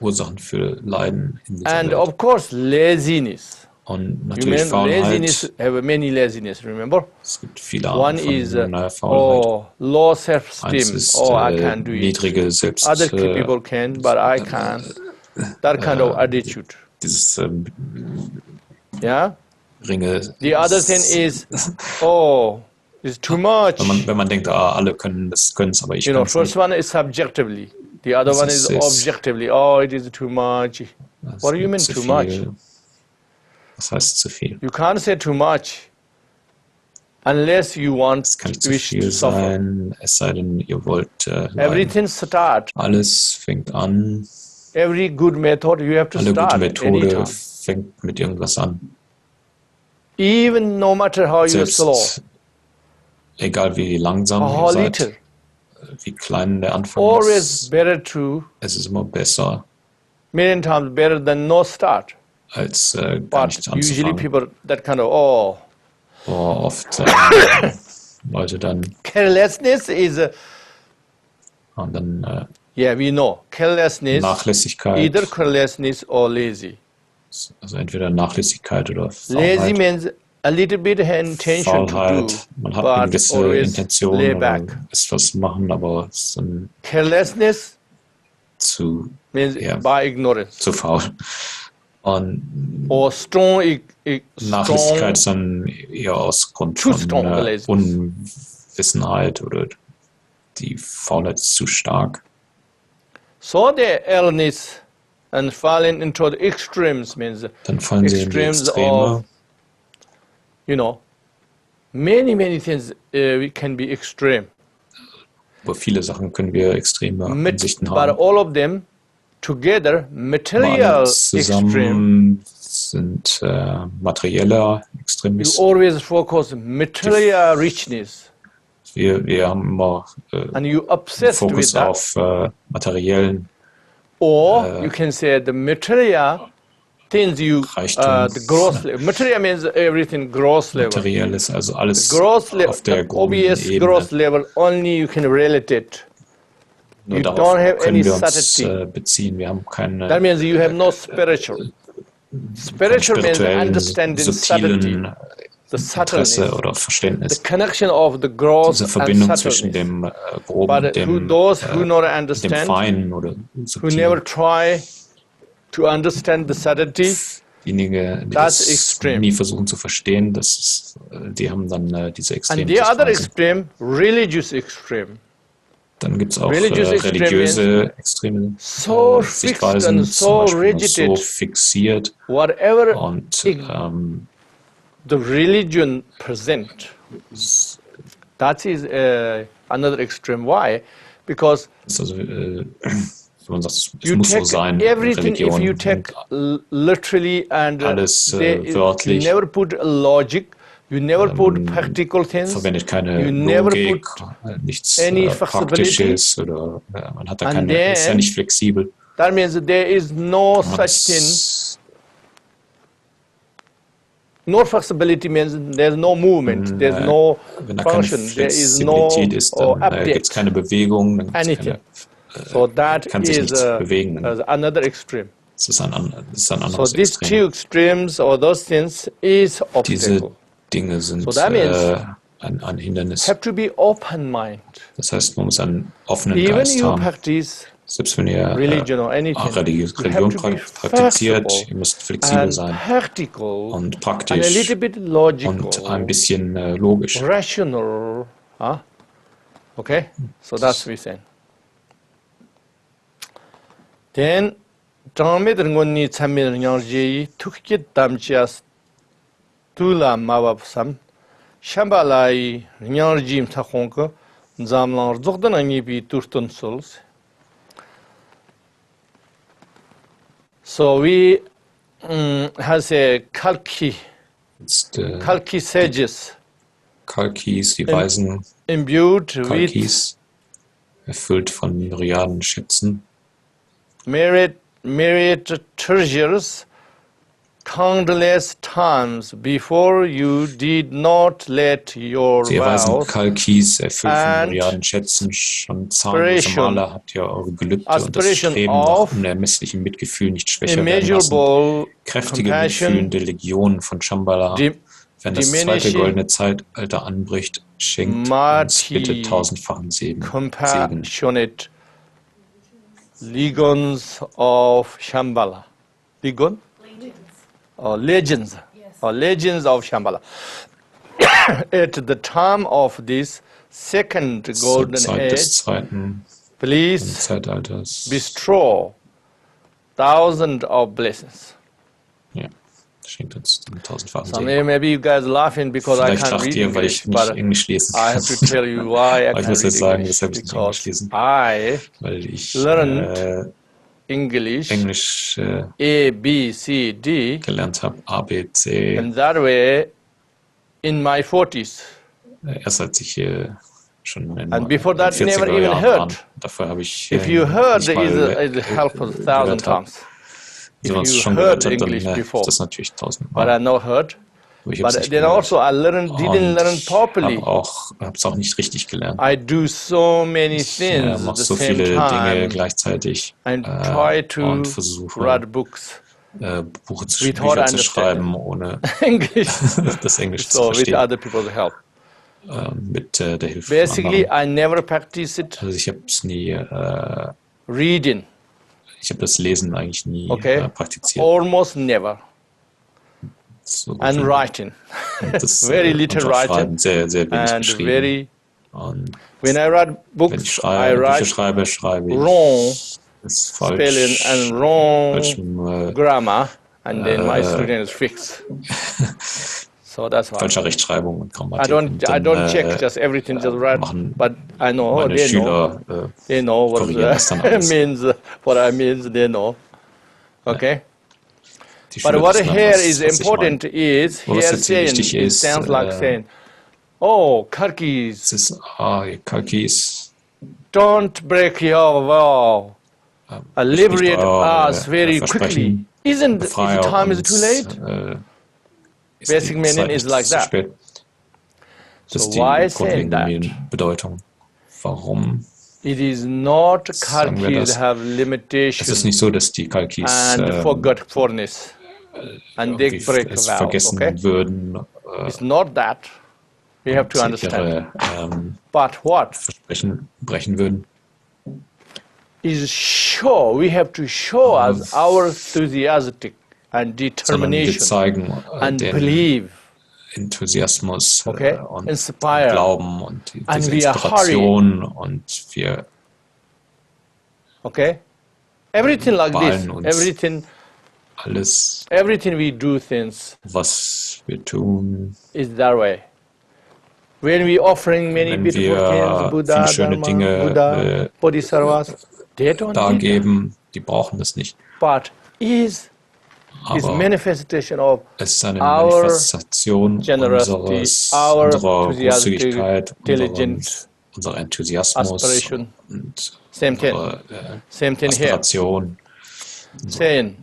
Ursachen für Leiden in dieser And Welt. of course, laziness. Und You natürlich mean Faulheit. laziness, have many laziness, remember? Es gibt viele One Arten is, von Faulheit. low Eins self-esteem. ist I can't do it. niedrige Other people can, but I can't. That kind of attitude. Dieses Yeah? geringe. The other thing is, it's too much. Wenn man denkt, alle können es, aber ich You know, kann es first nicht. one is subjectively. The other one is objectively. It is too much. Das What do you mean zu too viel. much? Was heißt zu viel? You can't say too much unless you want Es kann nicht zu wish to viel suffer. sein, es sei denn, ihr wollt leiden. Everything start. Alles fängt an. Every good method you have to Alle gute start Methode anytime. fängt mit irgendwas an. Even no matter how you slow, Selbst egal wie langsam how ihr little, seid, wie klein der Anfang always ist, better to, es ist immer besser, million times better than no start. als gar But nichts usually anzufangen. people that kind of, Oft Leute dann, carelessness is, und dann we know, carelessness, Nachlässigkeit, either carelessness or lazy. also entweder Nachlässigkeit oder Lazy Faulheit. means a little bit intention to do, Faulheit, man hat eine but gewisse always Intention lay oder back. ist was machen, aber es ist dann Carelessness zu means Ja. by ignorance. faul. Und Or strong Nachlässigkeit ist dann eher aus Grund Too von strong, the laziness. Unwissenheit oder die Faulheit ist zu stark. So the illness and falling into the extremes means Dann fallen sie in die extremes Extreme. of, many things can be extreme. Über viele Sachen können wir extreme Ansichten But haben. all of them together, Aber material alle extreme, zusammen sind materieller you Extremismus. always focus material richness Wir haben immer and you obsessed with Fokus that. auf materiellen Or you can say the material things you, Reichtum. the gross level. Material means everything gross level. Materielles, also alles Gross level, auf der the groben obvious Ebene. gross level, only you can relate it. Nur You darauf don't have können any wir uns subtlety. beziehen. Wir haben keine That means you have no spiritual. Spiritual means spirituellen, understanding subtlety, subtilen the Interesse subtleness, oder the Verständnis. connection of the gross Diese and Verbindung zwischen subtleness. dem Groben But und dem, those who not dem understand, Feinen oder who never Subtilen. try to understand the subtlety, Diejenigen, die That's das extreme. nie versuchen zu verstehen, die haben dann diese extremen and the other Sichtweisen. extreme, religious extreme. Dann gibt es auch Religious religiöse extreme So fixed Sichtweisen, and zum so Beispiel noch so rigid, fixiert whatever und the religion present. That is another extreme. Why? Because ist also, wenn man sagt, es You muss so take sein in everything, if you Religion, take literally and alles you wörtlich, never put logic, you never put practical things, verwendet keine you never Logik, put nichts any flexibility, Praktisches oder man hat da and keine, ist ja then nicht flexibel. that means there is no Man such thing. ist, No flexibility means there's no movement, there's no wenn da keine function, there is no Flexibilität ist, dann gibt es update, keine Bewegung, dann gibt es anything. keine, So that kann sich is nichts bewegen. another extreme. Das ist ein So anderes these Extrem. two extremes or those things is Diese obstacle. Dinge sind So that means ein Hindernis. have to be open mind. Das heißt, man muss einen offenen Even Geist you haben. Practice Selbst wenn ihr religion or anything, Religion you have to be praktiziert, flexible ihr müsst flexibel and sein practical und and a praktisch little bit logical, und ein bisschen logisch. rational. Huh? Okay, so that's what we say. Then, Damit ngoni chamir nyarji tukit damchias tula mawapsam Shambhala nyarji mtakhonko zamlar zogdan angibi turtun sols. So we has a Kalki sages Kalkis, die Weisen imbued with Kalkis, erfüllt von Myriaden Schätzen, myriad treasures, countless times before you did not let your Sie weisen vows Kalkis, erfüllt von and Myriaden Schätzen, schon zahllose Male habt ihr eure Gelübde und das aspiration Streben nach of unermesslichem Mitgefühl nicht schwächer werden lassen. immeasurable Kräftige, compassion, mitfühlende Legionen von Shambhala. Wenn das zweite goldene Zeitalter anbricht, schenkt uns bitte tausendfachen Segen. compassionate legions of Shambhala. Legion? Legends. Yes. Legends of Shambhala. At the time of this second Zur golden Zeit des age, zweiten please Zeitalters. bestow thousands of blessings. Ja, schenkt uns den tausendfachen So Segen. maybe you guys laughing because I Vielleicht can't lacht read ihr, weil English, ich nicht but Englisch lesen I have to tell you why I Aber ich can't muss read jetzt sagen, English, weshalb ich nicht Englisch because lesen. I Weil ich learned English A, B, C, D, gelernt habe, A, B, C, and that way in my 40s. erst als ich schon in And before den that, never 40er even Jahren heard. war. Davor habe ich If you heard, nicht mal it helps 1,000 times. Wenn man es If schon you heard gehört hat, dann English before, ist das natürlich but tausendmal. I not heard. Aber ich habe es But nicht then gehört. also I didn't learn Und properly. habe es auch nicht richtig gelernt. I do so many Ich things mache at the so same viele Dinge time gleichzeitig and try to und versuche, write books without Bücher zu understanding schreiben, ohne English. das Englisch zu So with verstehen, other people's help. mit der Hilfe von Basically, anderen. I never practiced it Also ich habe es nie, reading. ich habe das Lesen eigentlich nie Okay, praktiziert. almost never. So gut And wie nie. writing, Und das, very und little auch writing, Schreiben, sehr, sehr wenig and geschrieben. very. Und When I write wenn ich books, I Bücher write schreibe ich wrong es spelling falsch, and wrong falschem, grammar, and then my student is fixed. So that's why falscher Rechtschreibung und I Grammatik. don't check just everything just right, but I know meine they know. Schüler They know what korrigieren das dann alles. means, what I means, they know. Okay? Die But Schüler what wissen dann, here was is ich important meine. is, Was here jetzt hier saying, wichtig it ist, sounds like saying, oh, es Karkis, ist Kalkis, don't break your vow. Liberate us very quickly. Isn't the time is too late? Basic meaning is like that. Das ist So why die saying grundlegende that? Bedeutung. Warum? It is not Sagen wir Karkis das? have Es ist limitations nicht so, dass die Kalkis and forgetfulness and they break es vows, vergessen okay? würden, It's not that. We have to understand. ihre But what Versprechen brechen würden. is show, we have to show us our enthusiastic and Sondern wir determination zeigen and den believe, Enthusiasmus okay? und Inspire. Glauben und And diese we are Inspiration und wir Okay? Everything like this, beeilen uns. everything we do things Was wir tun, is that way. When we offering many wenn beautiful wir things, Buddha, viele schöne Dharma, Dinge Buddha, Bodhisattvas, dargeben, die brauchen das nicht. But is Aber manifestation of es ist eine our Manifestation generosity, our unserer enthusiastic, Großzügigkeit, diligent unserer Enthusiasmus aspiration. und Same thing. Same thing here. Aspiration. Saying,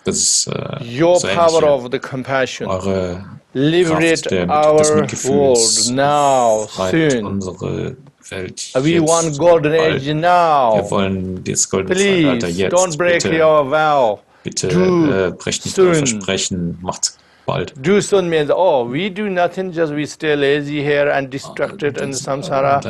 Das ist your so power ähnlich of the compassion, eure Kraft liberate des our Mitgefühls, world now, befreit soon. unsere Welt We want jetzt, golden bald. age now. Wir wollen das goldene Zeitalter Please, jetzt. don't break Bitte, your vow. bitte brecht nicht euer soon. Versprechen, macht's bald. Do soon means, oh, we do nothing, just we stay lazy here and distracted in samsara.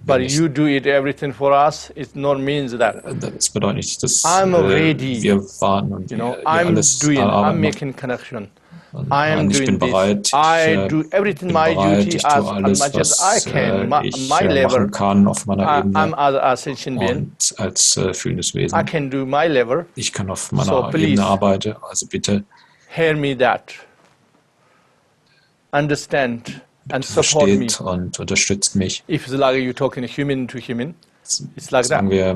But you do it everything for us. It not means that. Das bedeutet nicht, dass I'm ready. wir warten und You know, ihr I'm alles doing, I'm arbeiten. making connection. I Nein, am ich doing bin bereit, this. I do everything bin my bereit, duty ich tue as alles, much as I was can. ich My level. machen kann auf meiner I'm Ebene as a sentient being. und als fühlendes I Wesen. can do my level. Ich kann auf So meiner please, Ebene arbeiten, also bitte hear me that. Understand and support me. versteht und unterstützt mich. If it's like you're talking human to human, it's like Sagen that. wir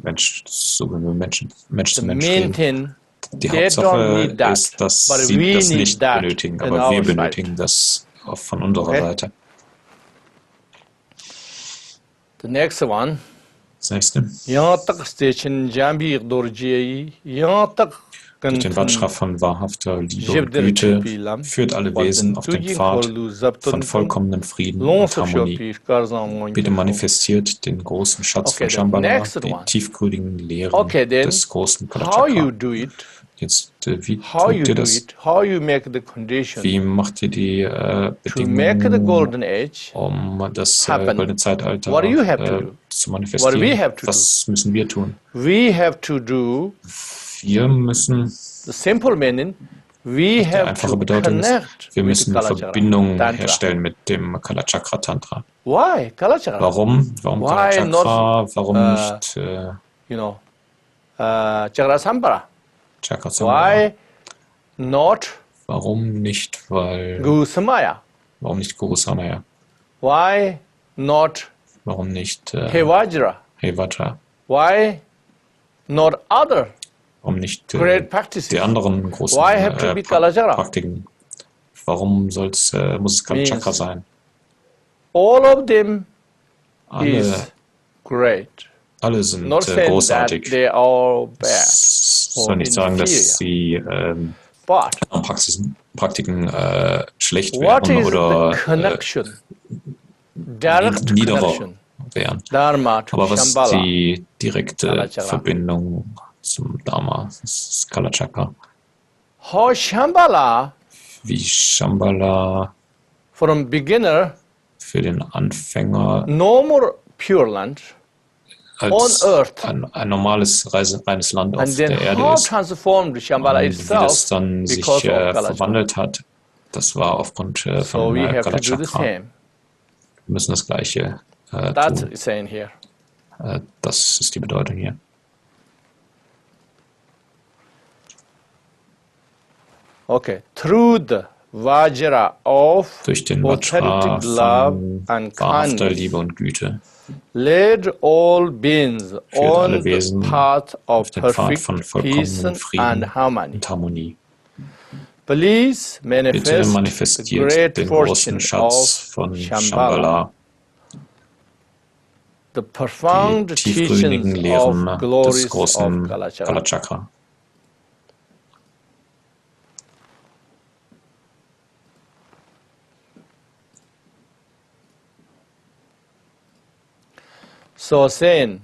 Mensch, so wenn wir Mensch The zu Mensch main reden. thing, Die they don't Hauptsache need that, ist, dass but sie we das need nicht that benötigen, in aber wir our benötigen side. das auch von unserer Okay. Seite. The next one. Das nächste. Durch den Vajra von wahrhafter Liebe und Güte führt alle Wesen auf den Pfad von vollkommenen Frieden und Harmonie. Bitte manifestiert den großen Schatz von Shambhala, die tiefgründigen Lehren des großen Kalachakra. Jetzt, wie tut ihr das? Wie macht ihr die Bedingungen, um das goldene Zeitalter zu manifestieren? Was müssen wir tun? Wir müssen, die einfache Bedeutung ist, wir müssen Verbindung herstellen mit dem Kalachakra-Tantra. Warum? Warum Kalachakra? Warum nicht Chakra-Sambhara? Chakra-Sambhara? Why not Warum nicht? Guru Samaya? Warum nicht Guru Samaya? Why not Warum nicht Hey Vajra? Vajra? Why not other Warum nicht great practices? die anderen großen Why have to be Kalachakra? Praktiken? Warum muss es Kalachakra sein? All of them Alle, is great. alle sind Not saying that großartig. they are bad Ich or soll nicht sagen, inferior. dass sie But Praktiken schlecht what wären is oder the connection? Direct niederer connection. wären. Dharma to Aber was ist Shambhala. die direkte Kalachakra. Verbindung zum Dharma? Das ist Kalachakra. How Shambhala Wie Shambhala from beginner, für den Anfänger no more Pure Land, als on earth. ein normales reines Land auf and then der Erde how ist. transformed Shambhala Und wie das itself dann sich because of Kalachakra. verwandelt hat, das war aufgrund So von we have to do the Kalachakra. same. Wir müssen das Gleiche That's tun. saying here. Das ist die Bedeutung hier. Okay. Through the Vajra of Durch den Vajra authentic love von and wahrhafter kindness, Liebe und Güte led all beings führt on alle the Wesen path auf of den Pfad perfect von peace vollkommenen Frieden and harmony. und Harmonie. Please Bitte manifest the manifestiert great den fortune großen Schatz of von Shambhala, Shambhala, the profound die tiefgründigen teachings Lehren of des glories of großen Kalachakra. Kalachakra. So saying,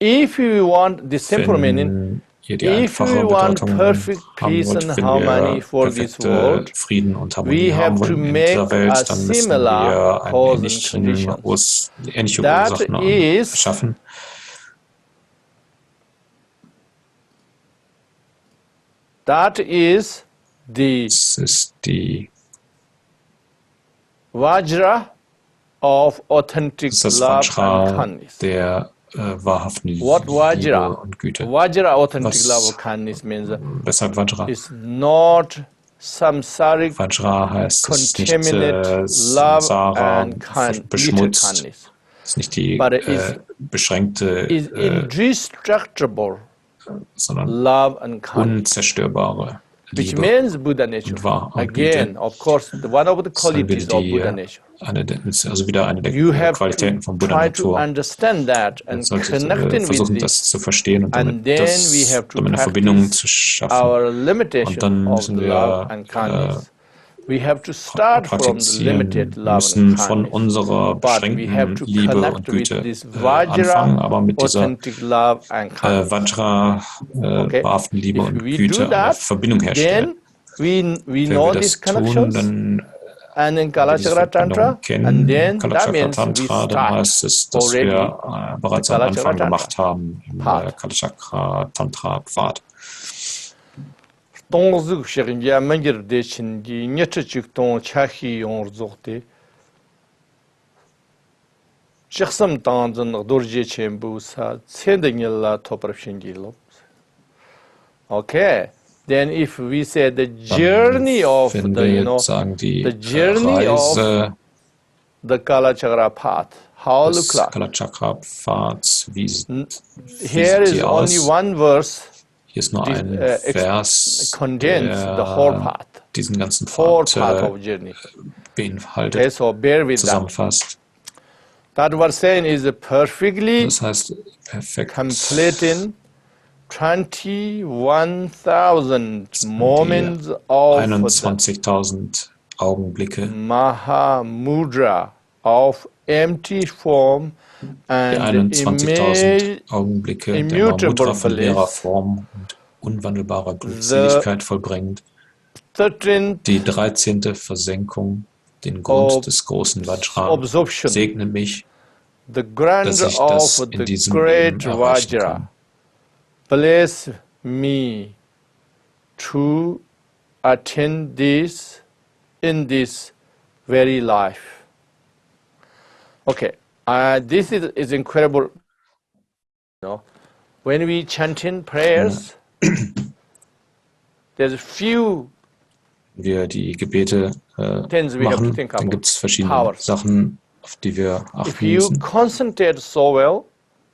if you want the simple meaning, Wenn ihr die if einfache we want Bedeutung perfect haben peace wollt, and wenn harmony wir for this perfekte world, Frieden und we Harmonie haben have to wollen in make dieser a Welt, dann müssen similar wir cause and conditions. ähnliche That Ursachen is schaffen. That is the Das ist die Vajra of authentic das ist das love and Vajra kindness. der wahrhaften What Liebe Vajra? und Güte. Vajra authentic Was- love and kindness means Weshalb Vajra? is not samsaric Vajra heißt, es ist nicht contaminate love Samsara, and little beschmutzt, kindness. ist nicht die beschränkte, sondern unzerstörbare which Liebe means Buddha nature. und Wahrheit. Again, of course, one of the qualities of Buddha nature. Also wieder eine der You have Qualitäten to von try to Buddha-Natur. understand that Man and sollte connecting with versuchen, das this, zu verstehen und and then we have to damit eine Verbindung zu practice schaffen. our Und limitation dann of müssen the wir love and kindness. We have to start from the limited wir love müssen and von kindness, unserer but we have beschränkten to Liebe und connect with Güte this anfangen, aber Vajra, mit dieser authentic love and kindness. Vajra, Okay? wahrhaften Liebe If und we Güte do eine that, Verbindung herstellen. then we Wenn know wir these das tun, connections, dann and in wenn wir diese Kalachakra-Tantra, Verbindung and kennen, then that means we Kalachakra-Tantra, dann start heißt es, dass already wir bereits the am Anfang Kalachakra-Tantra gemacht haben im Pfad. Kalachakra-Tantra Pfad. Tongzuk shigya mangir de chingi nyachik tong chahi yon zokte chiksam tanzan dorje chembu sa tsendengilla toprapshingilo. Okay, then if we say the journey of Wenn the wir jetzt sagen, die the journey Reise of the Kalachakra path, how des look like? Kalachakra-Pfads, wie Here sieht is die only aus? one verse. Hier ist nur This, ein Vers, condense the whole der path, diesen ganzen whole Pfad path of journey. beinhaltet, Okay, so bear with that. zusammenfasst. That we're saying is perfectly Das heißt, perfekt completing 21,000 moments of 21.000 Augenblicke, Mahamudra of empty form die and 21.000 Augenblicke der immutable Mahamudra von leerer bliss, Form und unwandelbarer Glückseligkeit vollbringend. 13th Die 13. Versenkung, den Grund des großen Vajra, absorption, segne mich, the grand dass ich of das in the diesem great Leben erreichen Vajra. kann. Bless me to attain this in this very life. Okay, this is incredible. You know, when we chant in prayers, there's a few Wir die Gebete things we have to machen, think dann about. gibt es verschiedene Powers. Sachen, auf die wir If achten you müssen. concentrate so well,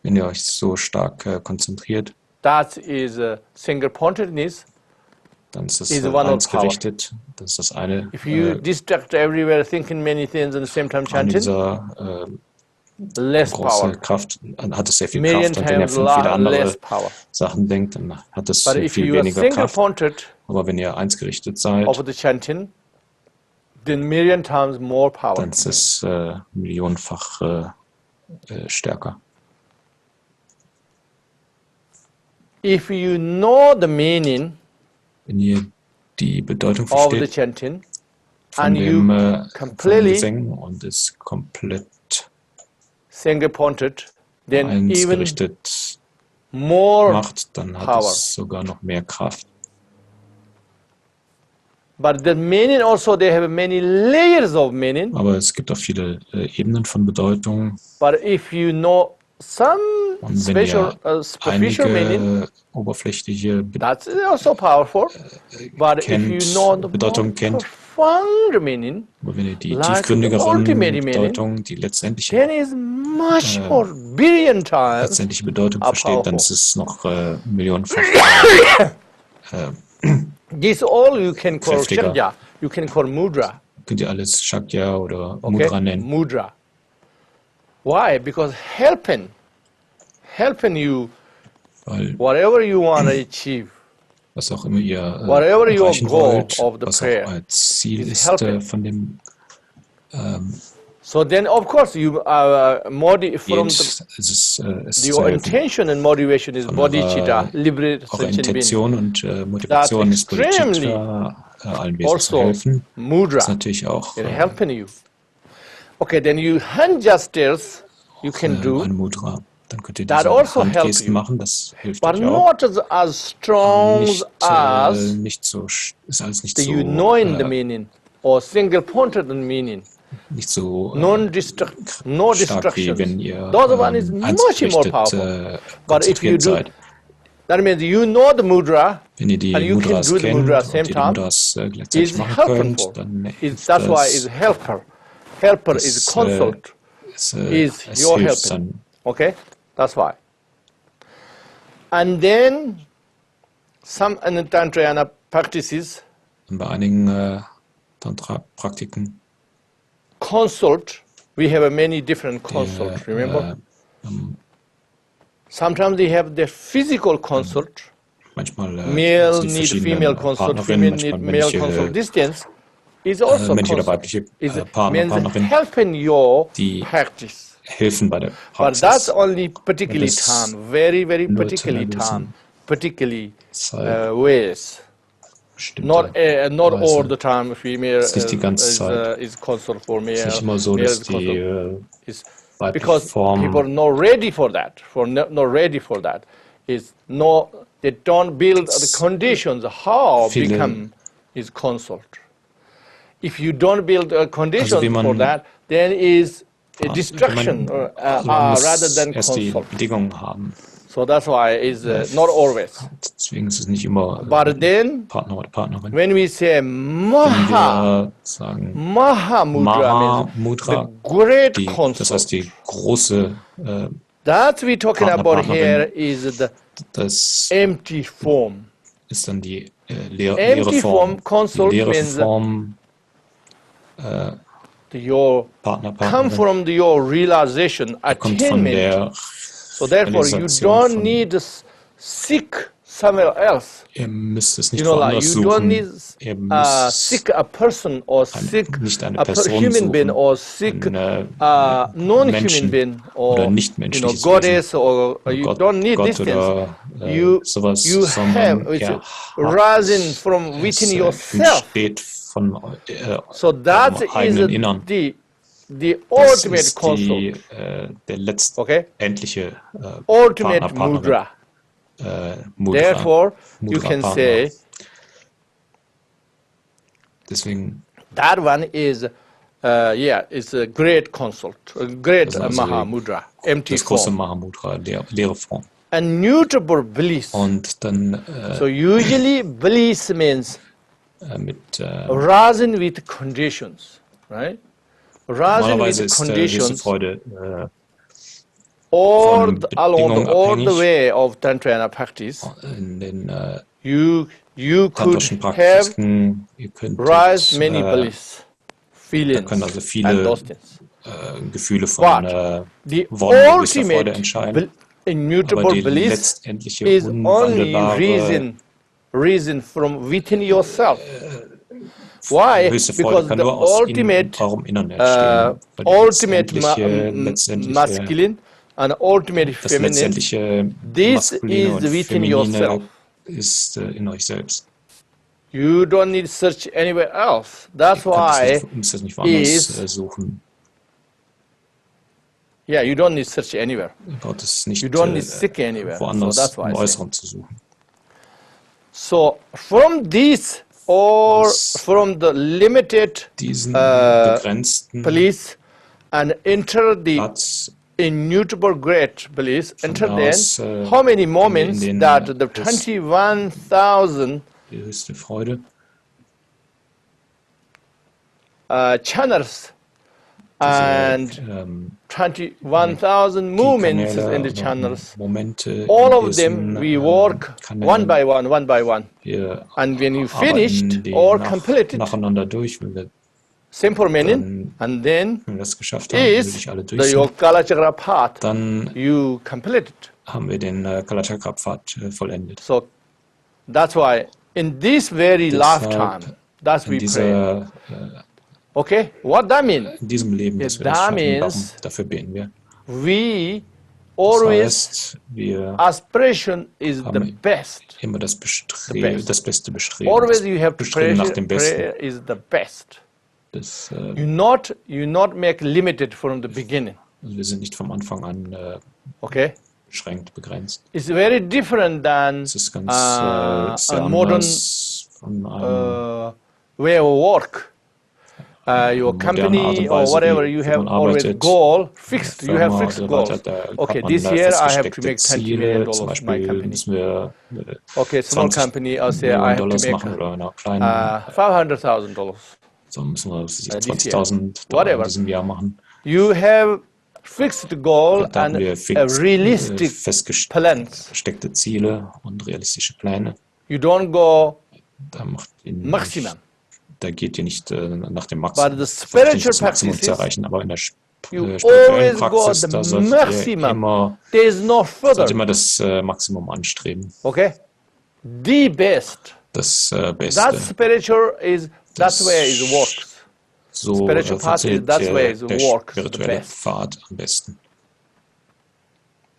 Wenn ihr euch so stark konzentriert, that is single-pointedness. dann ist es Is one of eins power. gerichtet. Das ist das eine. If you distract everywhere, thinking many things at the same time Eine chanting, dieser less große power. Kraft, hat es sehr viel Million Kraft. Und wenn ihr times an viele andere less power. Sachen denkt, dann hat es But if viel you are weniger Kraft. single-pointed Aber wenn ihr eins gerichtet seid, of the chanting, then million times more power. dann ist es millionenfach stärker. If you know the meaning Wenn ihr die Bedeutung of the versteht chanting von and you dem von completely Gesängen und es komplett single-pointed, then eins even gerichtet more macht, dann hat power. es sogar noch mehr Kraft. But the meaning also, they have many layers of meaning. Aber es gibt auch viele Ebenen von Bedeutung. But if you know some Und wenn special, ihr superficial meaning, einige oberflächliche that's also powerful. But if you know the more Bedeutung kennt, profound meaning, aber wenn ihr die like the tiefgründigeren ultimate meaning, Bedeutung, die letztendliche, then is much more billion times letztendliche Bedeutung are versteht, dann powerful. ist es noch millionenfach This all you can call kräftiger. Shakya, you can call Mudra. Könnt ihr alles Shakya oder Okay? Mudra nennen. Mudra. Why? Because helping you, Weil whatever you want to achieve, was auch immer ihr whatever your erreichen goal wollt, of the was auch prayer euer Ziel is ist helping. von dem so then of course you from Gebet, es the your intention and motivation is Von bodhicitta, eurer liberate eure sentient being. Intention und Motivation ist extremely Bodhicitta, allen Wesen zu Also helfen. Das Mudra ist natürlich auch in helping you. Okay, then you hand gestures you can do, ein Mudra. Dann könnt ihr that diese also help Handgesten you. machen, das hilft but euch auch. not as strong Nicht, as nicht so, ist alles nicht the so, you knowing the meaning or single-pointed meaning. nicht so No stark wie distractions. wenn ihr The other one is much more eingerichtet, powerful. But if you konzentriert do, seid. that means you know the mudra Wenn ihr die and you can Mudras do the kennt mudra at und the same die time, Mudras gleichzeitig is machen helpful. könnt, dann hilft That's why is das. helper. Helper is consult. is your hilft helping. dann. Okay, that's why. And then some Tantrayana practices Und bei einigen Tantra-Praktiken, consult. We have many different consults. Remember, sometimes they have the physical consult. manchmal Male die need verschiedenen female consult, Partnerinnen, female manchmal need male consult. männliche, Distance is also männliche oder consult. weibliche Is Partner, means Partnerin, helping your die practice. helfen bei der But that's Praxis. only particularly Das time, very, very nur zu einer particularly time, gewissen particularly Zeit, ways. Not bestimmte not all Weise. the time. Female Es ist nicht die ganze Zeit. is consult for Es ist male. nicht immer so, Male dass is die consult. Is weibliche because people are Form not ready for that. Not ready for that. Is no. They don't build the conditions. How viele- become is consult. If you don't build conditions wie man- for that, then is a man distraction muss rather than erst die consult. Bedingungen haben. So that's why is not always. Deswegen ist es nicht immer But then Partner oder Partnerin. when we say Wenn Maha, wir sagen Maha Mudra means Mudra, the great das consult. heißt die große, That we talking Partner, about Partnerin. here is the das empty form. ist dann die leere Empty Form. form consult Die leere means Form, your Partner, come Partnerin, from your realization, kommt von attainment. der So therefore, you Realisation don't von- need to seek somewhere else. Ihr müsst es You nicht know, like woanders you don't suchen. need Ihr müsst seek a person or seek nicht eine a Person human being suchen, or seek eine non-human Menschen being oder or nichtmenschliches goddess or Wesen, you Gott, don't need Gott these things. oder You sowas, you sondern have it's ihr rising from within yourself. entsteht von So that eurem is eigenen Innern. the Das ultimate ist consult. der letzte, Okay, endliche ultimate Partner, Partnerin. mudra. Mudra. Therefore, you Mudra, can Partner. say Deswegen that one is, it's a great consult, a great Das ist also Maha Mudra, empty das große form. Mahamudra, leere Form. Immutable bliss. Und dann So usually bliss means mit rising with conditions, right? Rising normalerweise with ist höchste conditions Freude all von along Bedingungen all the abhängig. way of Tantrayana practice. In den You could tantrischen have Praktiken, ihr könnt rise many bliss, da feelings, können also and viele those things. Gefühle von But the Wonne, Gewissner, Freude ultimate entscheiden. Aber immutable die bliss letztendliche is only unwandelbare reason from within yourself. Why? höchste Freude Because kann the nur aus ultimate, eurem Innern entstehen. Weil die ultimate letztendliche masculine and ultimate das feminine, letztendliche this Maskuline is und within Feminine yourself. ist in euch selbst. You don't need to search anywhere else. That's Ihr why, müsst es nicht woanders is- suchen. yeah, you don't need to search anywhere. Ihr braucht es nicht You don't need to seek anywhere. So woanders that's why im I say. Äußeren zu suchen. So from this or Aus from the limited Diesen begrenzten bliss and enter the Platz immutable great bliss, enter then aus, how many moments in den, that the das- 21,000 die höchste Freude, channels and diese 21,000 movements Kanäle in the oder channels, Momente, all in of them diesen, we work one by one. Wir And when you arbeiten finished die or completed, nacheinander durch. Wenn simple meaning, and then wir das geschafft haben, will is ich alle the durch your sind, Kalachakra-Path dann you completed. haben wir den Kalachakra-Pfad vollendet. So that's why in this very Deshalb lifetime, that's in, we pray. dieser, Okay, what that means? in diesem Leben, dass wir das That schaffen, means dafür beten wir. We Das always heißt, wir aspiration is the haben best. immer das beste Bestreben. Always Das you have to Bestreben nach dem Besten. prayer is the best. Das, You not make limited from the beginning. also wir sind nicht vom Anfang an Okay, beschränkt, begrenzt. it's very different than Es ist ganz sehr a modern anders von einem way of work. Your moderne Art company und or Weise, whatever, wie you man have always arbeitet. goal fixed. You have Firma fixed und so weiter, goals. da hat Okay, man this da year I have to festgesteckte make $20 Ziele. million Zum my Beispiel company. müssen wir Okay, small 20 company, I'll say I have Millionen to Dollars make machen oder in einer kleinen, $500,000. so müssen wir this year. 20.000 Dollar in Whatever. diesem Jahr machen. You have fixed goal Da haben and wir a realistic plans. festgesteckte Ziele und realistische Pläne. You don't go Da macht ihr maximum. Da geht ihr nicht nach dem But Maximum, the versucht nicht spiritual das Maximum zu practices, erreichen, aber in der you spirituellen always go Praxis, the da solltet ihr maximum. There is no sollt further. immer das Maximum anstreben. Okay? The best. Das That Beste. spiritual is, that's where it works. So Spiritual path is, funktioniert that's where it der works the spirituelle best. Pfad am besten.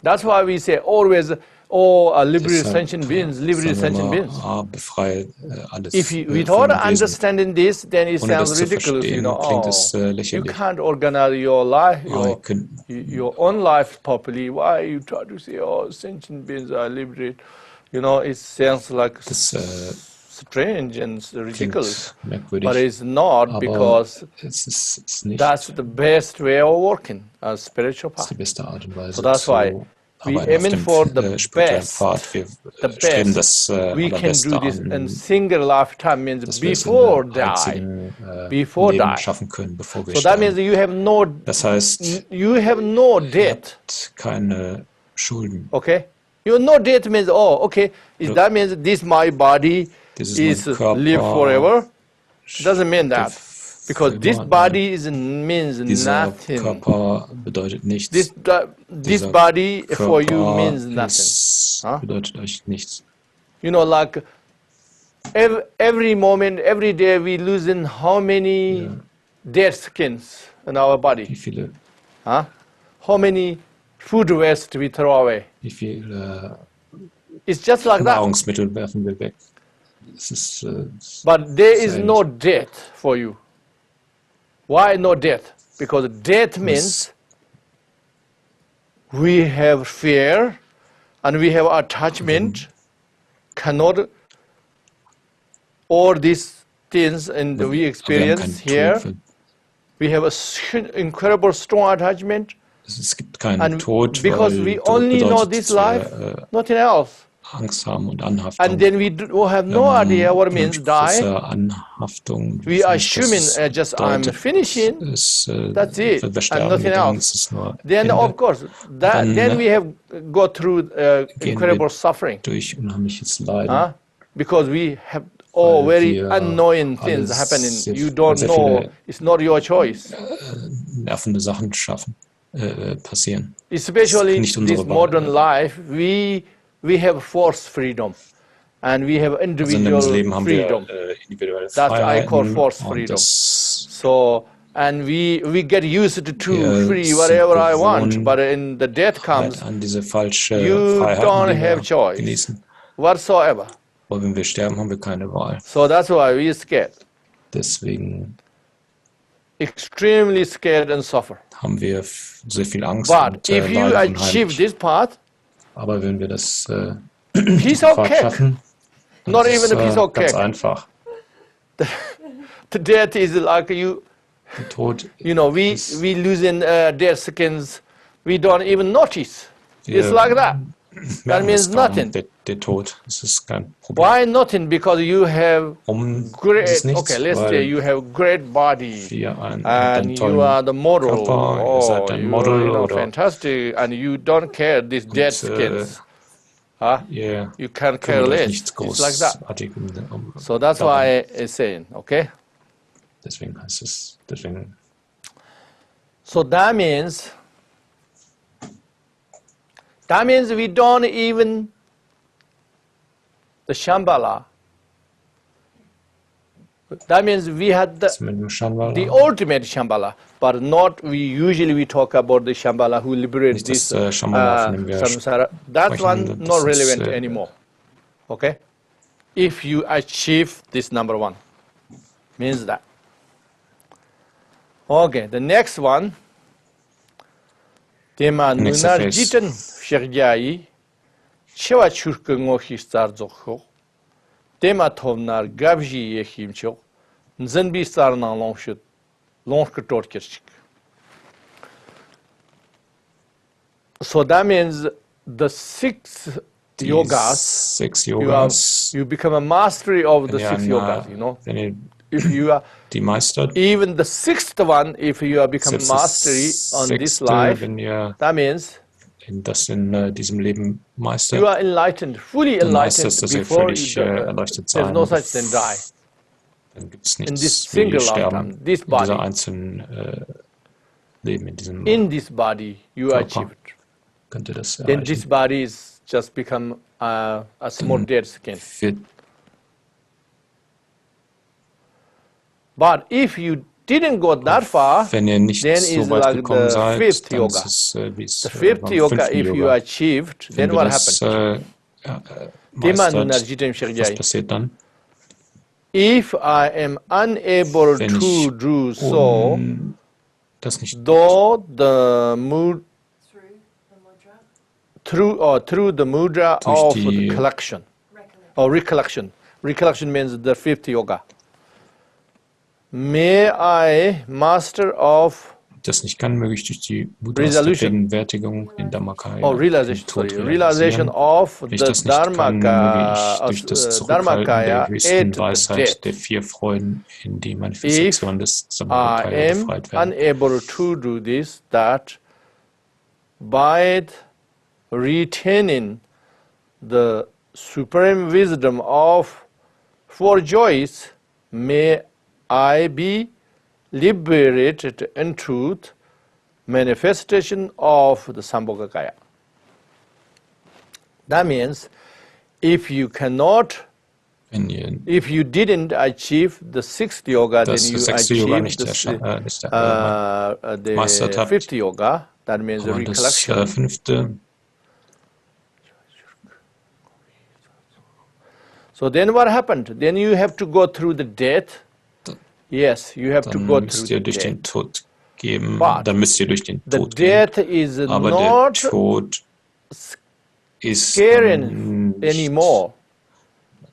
That's why we say always, oh, liberated Deshalb sentient beings, liberated sagen wir sentient beings. immer, befreie alles If you, without fühlende Wesen. understanding this, then it Ohne das sounds zu ridiculous. You verstehen, know, klingt oh, es you lächerlich. can't organize your life, Ihr könnt your own life properly. Why you try to say, oh, sentient beings are liberated? You know, it sounds like das strange and ridiculous. merkwürdig, But it's not, aber because es ist nicht that's the best way of working, a spiritual das ist path. die beste Art und Weise So that's why zu we arbeiten auf aim dem for the spirituellen best. Pfad. Wir The streben best. das We can Allerbeste do this in an, single lifetime, means dass wir es in before einem die. einzigen Before Leben die. schaffen können, bevor wir So that means sterben. Das heißt, you have no ihr debt. habt keine Schulden. Okay? You no debt means, oh, okay, that means this my body Dieses is mein Körper live forever. It doesn't mean that. für Because immer. this body means Dieser nothing. Körper bedeutet nichts. This Dieser body for you Körper means nothing. Huh? bedeutet euch nichts. You know, like every moment, every day we losing how many dead skins in our Wie body? viele, Huh? How many food waste we throw away? wie viele It's just like that. Nahrungsmittel werfen wir weg? Es ist, But there is Silent. no death for you. Why no death? Because death means we have fear and we have attachment, cannot, all these things and we wir haben experience keinen here, Tod. we have a incredible strong attachment, Es gibt keinen and Tod, because weil we Tod only know bedeutet, this dass life, wir nothing else. Angst haben und Anhaftung. And then we have no idea what it means die. Große Anhaftung. We are assuming just I'm finishing, that's it, and nothing else. Then of course, then we have go through incredible suffering. Durch unheimliches Leiden. Because we have very annoying things happening. You don't know. It's not your choice. Nervende Sachen passieren. Especially nicht this unsere Wahl. modern life, we have forced freedom, and we have Also in individual unserem Leben haben freedom. wir individuelle That's I call Freiheiten forced und freedom. das So, and we get used to Wir free sind whatever I want, gewohnt, but in the death comes, an diese falsche you Freiheit, don't die have wir choice genießen. whatsoever. Aber wenn wir sterben, haben wir keine Wahl. So that's why we are scared, Deswegen extremely scared and suffer. haben wir sehr viel Angst But und if you leiden achieve unheimlich. this path, Aber wenn wir das piece of Pfad cake, schaffen, not das ist even a piece of ganz cake. einfach. The death is like Der Tod, you know, we losing dead skins, we don't even notice. It's like that. That merken means es kaum, nothing. der Tod, das ist kein Problem. Why nothing? Because you have Ist great, es nichts, okay, let's weil say you have great body wir einen and you tollen are the model. Körper, ihr seid ein you Model know, oder fantastic, and you don't care these dead skins. ihr You can't care kümmert euch less. nichts It's like that. Großartig So that's darum. why it's saying, okay? Deswegen heißt es, deswegen So that means we don't even the Shambhala. That means we had das mit dem Shambhala, the ultimate Shambhala, but not we talk about the Shambhala who liberates nicht das this Shambhala, von dem wir samsara. That sprechen, one das not ist, relevant anymore. Okay? If you achieve this number one, means that. Okay, the next one. Tema Next nunar phase. jiten shirjai chewa churkung ochistar zokho. Tema tovnar gabji yechimcho. Nzen bistar na longshut longshut kirchik. So that means the six yogas. Sechs Yogas. You become a mastery of the Wenn ihr six yogas, you know. Wenn ihr if you are die meistert. Even the sixth one, if you are become mastery on this life, that means das in diesem Leben meistert, you are enlightened, fully enlightened before erleuchtet there's no such thing die. Dann gibt es In this nichts wie single Sterben lifetime, this in dieser body, einzelnen Leben, in diesem in this body you Körper achieve it. Könnte das Then this erreichen. body is just become a small dead skin. But if you didn't go that far, Wenn ihr nicht then so it's weit like gekommen the seid, fifth dann yoga. ist es wie es The fifth beim yoga, fünften if you Yoga. achieved, Wenn then wir what das happened? meistert, was passiert dann? If I am unable Wenn to ich do so, das nicht though the mood through the mudra durch of die the collection or recollection. Recollection means the fifth yoga. May I master of das nicht kann, möge ich durch die Mudras der Vergegenwärtigung, den Dharmakaya, realization, den Tod realization realisieren. of Wenn ich the das nicht kann, möge ich durch das Zurückhalten Dharmakaya der höchsten at Weisheit der vier Freuden in die Manifestation des Sambhogakaya befreit werden. Unable to do this, that by retaining the supreme wisdom of four joys, may I be liberated in truth, manifestation of the Sambhogakaya. That means, if you cannot, if you didn't achieve the sixth yoga, then you achieve the fifth yoga. That means the recollection. So then what happened? Then you have to go through the death. Yes, you have to go through the death. But dann müsst ihr durch den the Tod death gehen. is Aber not der Tod ist scary anymore.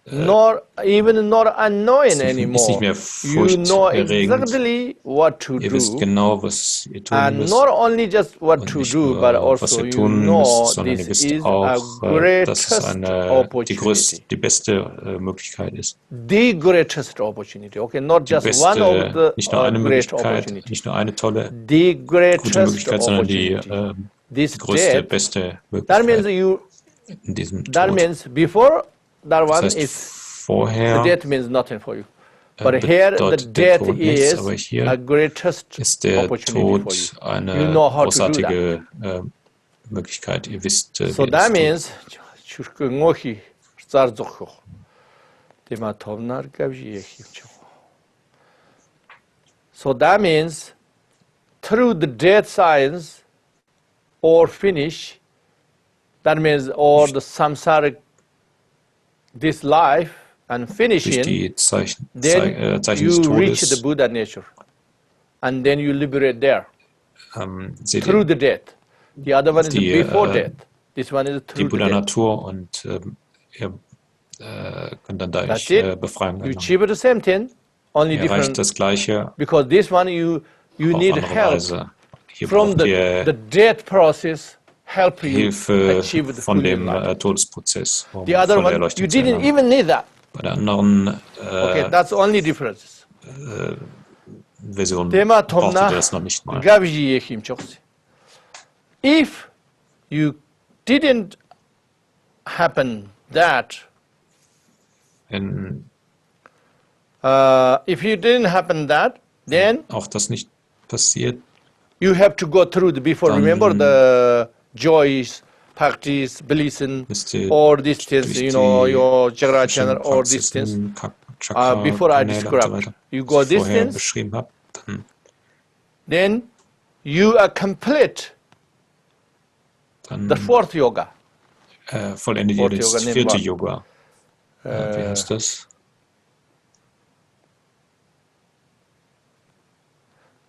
Nor even not annoying anymore. Ist nicht mehr You know furchterregend. exactly what to Ihr do. wisst genau, was ihr tun And müsst. not only just what Und to nicht do, nur, but was also ihr you tun know müsst, sondern this ihr wisst is auch, a dass es greatest die beste Möglichkeit ist. The greatest opportunity, okay, not just beste, one of the nicht nur eine great Möglichkeit, opportunities. nicht nur eine tolle, The gute greatest Möglichkeit, sondern die This größte, death, beste that means Möglichkeit in diesem that Tod. means before that Das one heißt, is vorher the death means nothing for you. But here the death nichts, aber is hier a greatest ist der opportunity for Tod you. eine You know how großartige Möglichkeit. Ihr wisst, so wie that es means so that means through the death science or finish, that means or the samsaric this life and finishing, then you reach the Buddha nature and then you liberate there through the death. The other one is before death. This one is through die the death. Natur und ihr könnt dann dadurch befreien. You achieve the same thing, only different. Das Gleiche, because this one you need help from the death process. Help you achieve the von dem Todesprozess. The other one, you didn't even need that. Bei der anderen okay, that's only difference. Version braucht ihr das noch nicht mal. If you didn't happen that, if you didn't happen that, then auch das nicht passiert. You have to go through before. Remember the joys, practice, listen, or these things, you know, your chakra channel, or these things. Before I described, you go these things, then you are complete the fourth yoga. Vollendet ihr das vierte Yoga. Wie heißt das?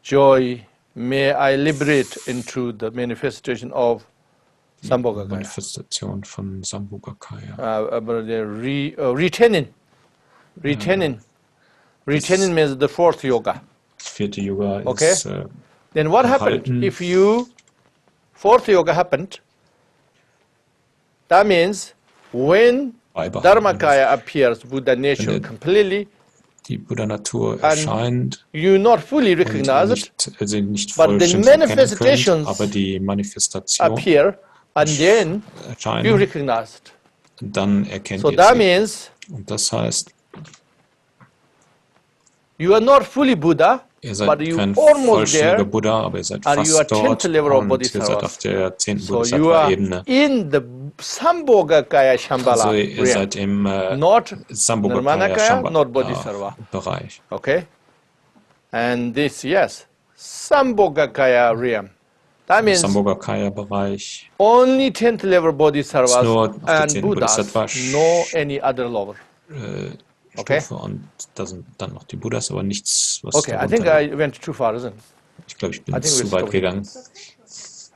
Joy, may I liberate into the manifestation of Sambhogakaya. Manifestation von Sambhogakaya. Retaining means the fourth yoga. Vierte Yoga okay? Ist then what happened if you fourth yoga happened? That means when Dharmakaya appears, Buddha nature completely, die Buddha-Natur erscheint you not fully und recognize it, sie nicht but the vollständig erkennen könnt, manifestations aber die Manifestation appear, and then you erscheinen, recognize it. dann erkennt So ihr that sie. means Und das heißt, you are not fully Buddha, ihr but seid you kein almost vollständiger there, Buddha, aber ihr seid and you are fast dort 10th level of und ihr seid auf Bodhisattvas. der 10. So you are Bodhisattva-Ebene. in the Sambhogakaya Shambhala Also ihr realm, seid im not Sambhogakaya Nirmanakaya, not Bodhisattva. Bereich. Okay? And this, yes, Sambhogakaya realm. That means Sambhogakaya Bereich only 10th level ist Bodhisattvas nur auf der and 10. Buddhas, Bodhisattva no any other level. Okay? Stufe und da sind dann noch die Buddhas, aber nichts, was Okay, I think darunter I went too far, isn't it? Ich glaube, ich I bin think we zu stop weit here. gegangen.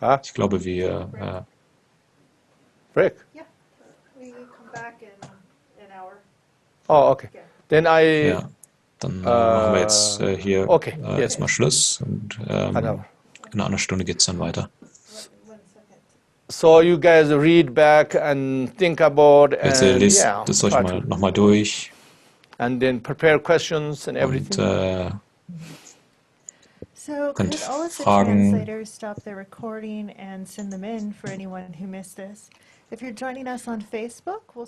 Huh? Ich glaube, wir Break? Yeah, we come back in an hour. Oh, okay. Yeah. Then I, ja, dann machen wir jetzt hier okay, yes. erstmal Schluss und an hour. in einer Stunde geht es dann weiter. One second. So you guys read back and think about Jetzt and lest yeah, das euch try mal to. nochmal durch And then prepare questions and und everything. So könnt could all of the Fragen translators stop the recording and send them in for anyone who missed this? If you're joining us on Facebook, we'll